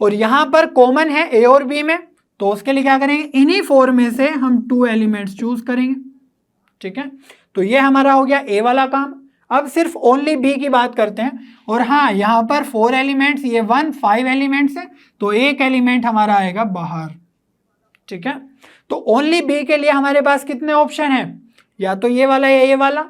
और यहां पर कॉमन है ए और बी में, तो उसके लिए क्या करेंगे, इन्हीं 4 में से हम 2 एलिमेंट्स चूज करेंगे, ठीक है। तो ये हमारा हो गया ए वाला काम। अब सिर्फ ओनली बी की बात करते हैं, और हाँ यहाँ पर 4 एलिमेंट्स, ये 1 5 एलिमेंट्स है, तो एक एलिमेंट हमारा आएगा बाहर, ठीक है। तो ओनली बी के लिए हमारे पास कितने ऑप्शन हैं, या तो ये वाला या ये वाला,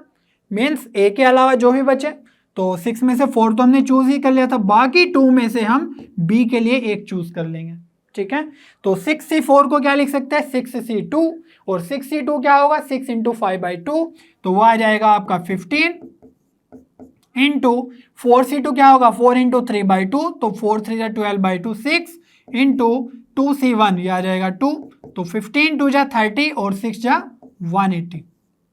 मीन्स ए के अलावा जो भी बचे। तो 6 में से 4 तो हमने चूज ही कर लिया था, बाकी 2 में से हम बी के लिए एक चूज कर लेंगे, ठीक है। तो 6c4 को क्या लिख सकते हैं, 6c2, और 6c2 क्या होगा, 6 इंटू 5/2, तो वो आ जाएगा आपका 15 इंटू 4c2 क्या होगा, 4 इंटू 3/2, तो 4 3 जा 12/2, 6 इंटू 2c1 ये आ जाएगा 2, तो 15 2 जा 30 और 6 जा 180,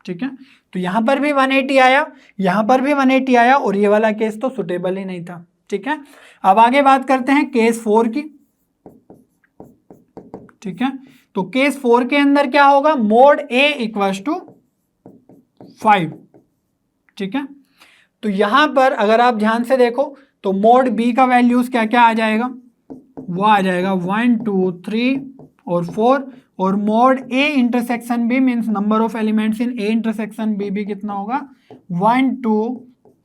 ठीक है। तो यहां पर भी 180 आया, यहां पर भी 180 आया, और ये वाला केस तो सुटेबल ही नहीं था, ठीक है। अब आगे बात करते हैं केस 4 की, ठीक है। तो केस 4 के अंदर क्या होगा, मोड ए इक्वल्स टू 5, ठीक है। तो यहां पर अगर आप ध्यान से देखो तो मोड बी का वैल्यूज क्या क्या आ जाएगा, वो आ जाएगा 1 2 3 और 4, और mod A intersection B means number of elements in A intersection B भी कितना होगा, 1 2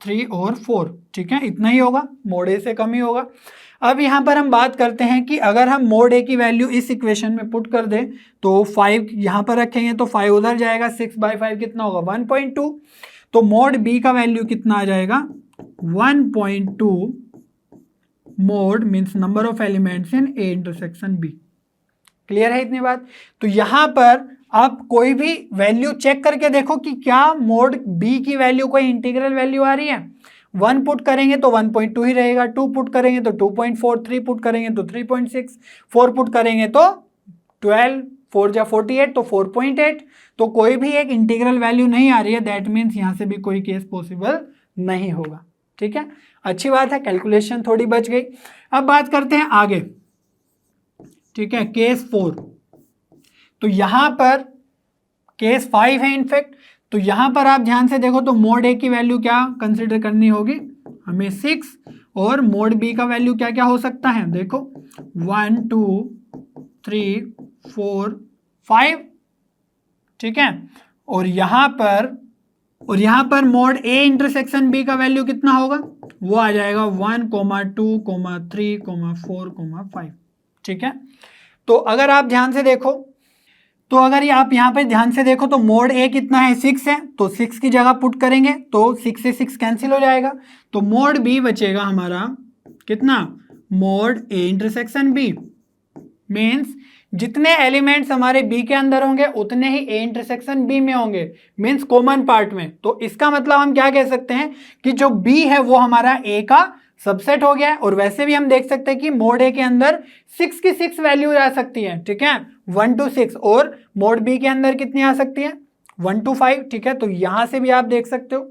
3 और 4, ठीक है। इतना ही होगा, मोड ए से कम ही होगा। अब यहाँ पर हम बात करते हैं कि अगर हम मोड ए की वैल्यू इस इक्वेशन में पुट कर दें तो 5 यहाँ पर रखेंगे तो 5 उधर जाएगा, 6/5 कितना होगा, 1.2, तो मोड बी का वैल्यू कितना आ जाएगा, 1.2 mod means number of elements in A intersection B. Clear है इतनी बात। तो यहां पर आप कोई भी वैल्यू चेक करके देखो कि क्या मोड बी की वैल्यू कोई इंटीग्रल वैल्यू आ रही है। 1 पुट करेंगे तो 1.2 ही रहेगा, 2 पुट करेंगे तो 2.4, 3 पुट करेंगे तो 3.6, 4 पुट करेंगे तो 12, 4 जा 48 तो 4.8, तो कोई भी एक इंटीग्रल वैल्यू नहीं आ रही है, दैट मीन्स यहां से भी कोई केस पॉसिबल नहीं होगा, ठीक है। अच्छी बात है, कैलकुलेशन थोड़ी बच गई। अब बात करते हैं आगे, ठीक है, केस 4। तो यहां पर केस 5 है इनफैक्ट, तो यहां पर आप ध्यान से देखो तो मोड ए की वैल्यू क्या कंसिडर करनी होगी हमें, 6, और मोड बी का वैल्यू क्या क्या हो सकता है, देखो 1 2 3 4 5, ठीक है। और यहां पर मोड ए इंटरसेक्शन बी का वैल्यू कितना होगा, वो आ जाएगा 1 2 3 4 5, ठीक है। तो अगर आप ध्यान से देखो आप यहाँ पे ध्यान से देखो तो मोड ए कितना है, 6 है, तो 6 की जगह पुट करेंगे तो 6 से 6 कैंसिल हो जाएगा, तो मोड बी बचेगा हमारा कितना, mod A intersection B means जितने एलिमेंट्स हमारे बी के अंदर होंगे उतने ही ए इंटरसेक्शन बी में होंगे, मीन्स कॉमन पार्ट में। तो इसका मतलब हम क्या कह सकते हैं कि जो बी है वो हमारा ए का सबसेट हो गया है। और वैसे भी हम देख सकते हैं कि मोड ए के अंदर 6 की 6 वैल्यू आ सकती है, ठीक है, 1 to 6, और मोड बी के अंदर कितनी आ सकती है, 1 to 5, ठीक है। तो यहां से भी आप देख सकते हो।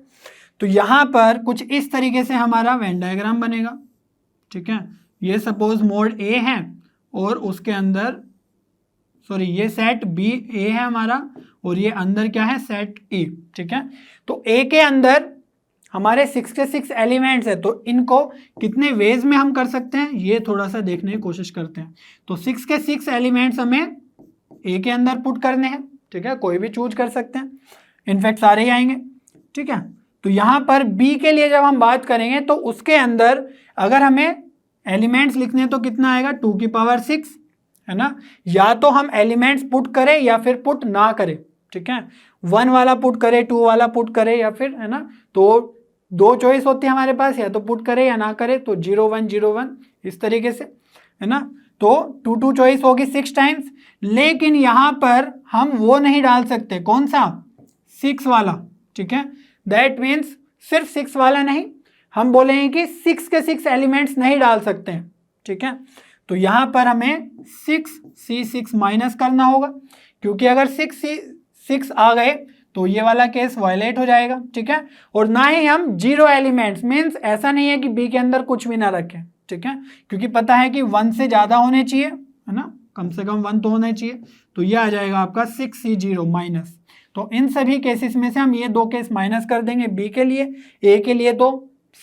तो यहां पर कुछ इस तरीके से हमारा वेन डायग्राम बनेगा, ठीक है। ये सपोज मोड ए है और उसके अंदर ये सेट बी ए है हमारा, और ये अंदर क्या है, सेट ए, ठीक है। तो ए के अंदर हमारे 6 के 6 एलिमेंट्स है, तो इनको कितने वेज में हम कर सकते हैं ये थोड़ा सा देखने की कोशिश करते हैं। तो 6 के 6 एलिमेंट्स हमें ए के अंदर पुट करने हैं, ठीक है, कोई भी चूज कर सकते हैं, इनफैक्ट सारे ही आएंगे, ठीक है। तो यहाँ पर बी के लिए जब हम बात करेंगे तो उसके अंदर अगर हमें एलिमेंट्स लिखने हैं तो कितना आएगा, 2 की पावर 6, है ना। या तो हम एलिमेंट्स पुट करें या फिर पुट ना करें, ठीक है, 1 वाला पुट करें, 2 वाला पुट करें, या फिर, है ना, तो 2 चॉइस होती है हमारे पास, या तो पुट करें या ना करें, तो 0 1 0 1 इस तरीके से, है ना। तो 2 2 चॉइस होगी 6 टाइम्स, लेकिन यहां पर हम वो नहीं डाल सकते, कौन सा, 6 वाला, ठीक है। दैट मीन्स सिर्फ 6 वाला नहीं, हम बोलेंगे कि 6 के 6 एलिमेंट्स नहीं डाल सकते हैं, ठीक है। तो यहां पर हमें 6c6 माइनस करना होगा, क्योंकि अगर 6 आ गए तो ये वाला केस वायलेट हो जाएगा, ठीक है। और ना ही हम 0 एलिमेंट्स, मीन्स ऐसा नहीं है कि बी के अंदर कुछ भी ना रखें, ठीक है, क्योंकि पता है कि 1 से ज़्यादा होने चाहिए, है ना, कम से कम 1 तो होना चाहिए। तो ये आ जाएगा आपका 6c0 माइनस। तो इन सभी केसेस में से हम ये 2 केस माइनस कर देंगे बी के लिए। ए के लिए तो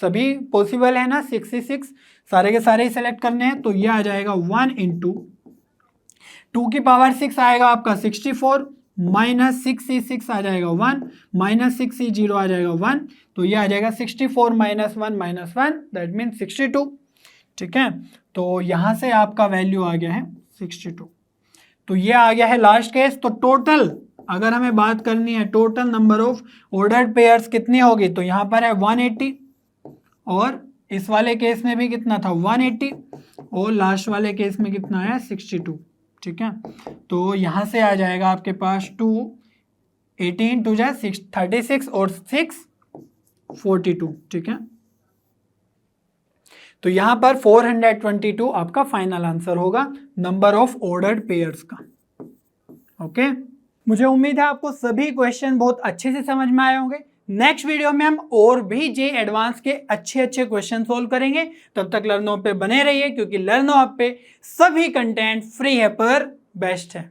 सभी पॉसिबल है ना, 6c6 सारे के सारे ही सेलेक्ट करने हैं। तो ये आ जाएगा 1 × 2 की पावर 6 आएगा आपका 64, -6C6 आ जाएगा 1, -6C0 आ जाएगा 1, तो ये आ जाएगा 64 -1 -1 दैट मीन 62। ठीक है, तो यहाँ से आपका वैल्यू आ गया है 62। तो ये आ गया है लास्ट केस। तो टोटल अगर हमें बात करनी है total number of ordered pairs कितनी होगी, तो यहाँ पर है 180 और इस वाले केस में भी कितना था 180 और लास्ट वाले केस में कितना है 62। ठीक है, तो यहाँ से आ जाएगा आपके पास 2 18 2 जा 36 और 6 42। ठीक है, तो यहाँ पर 422 आपका फाइनल आंसर होगा नंबर ऑफ ऑर्डर्ड पेयर्स का। ओके, मुझे उम्मीद है आपको सभी क्वेश्चन बहुत अच्छे से समझ में आए होंगे। नेक्स्ट वीडियो में हम और भी जे एडवांस के अच्छे क्वेश्चन सोल्व करेंगे। तब तक लर्नो पे बने रहिए, क्योंकि लर्नो आप पे सभी कंटेंट फ्री है पर बेस्ट है।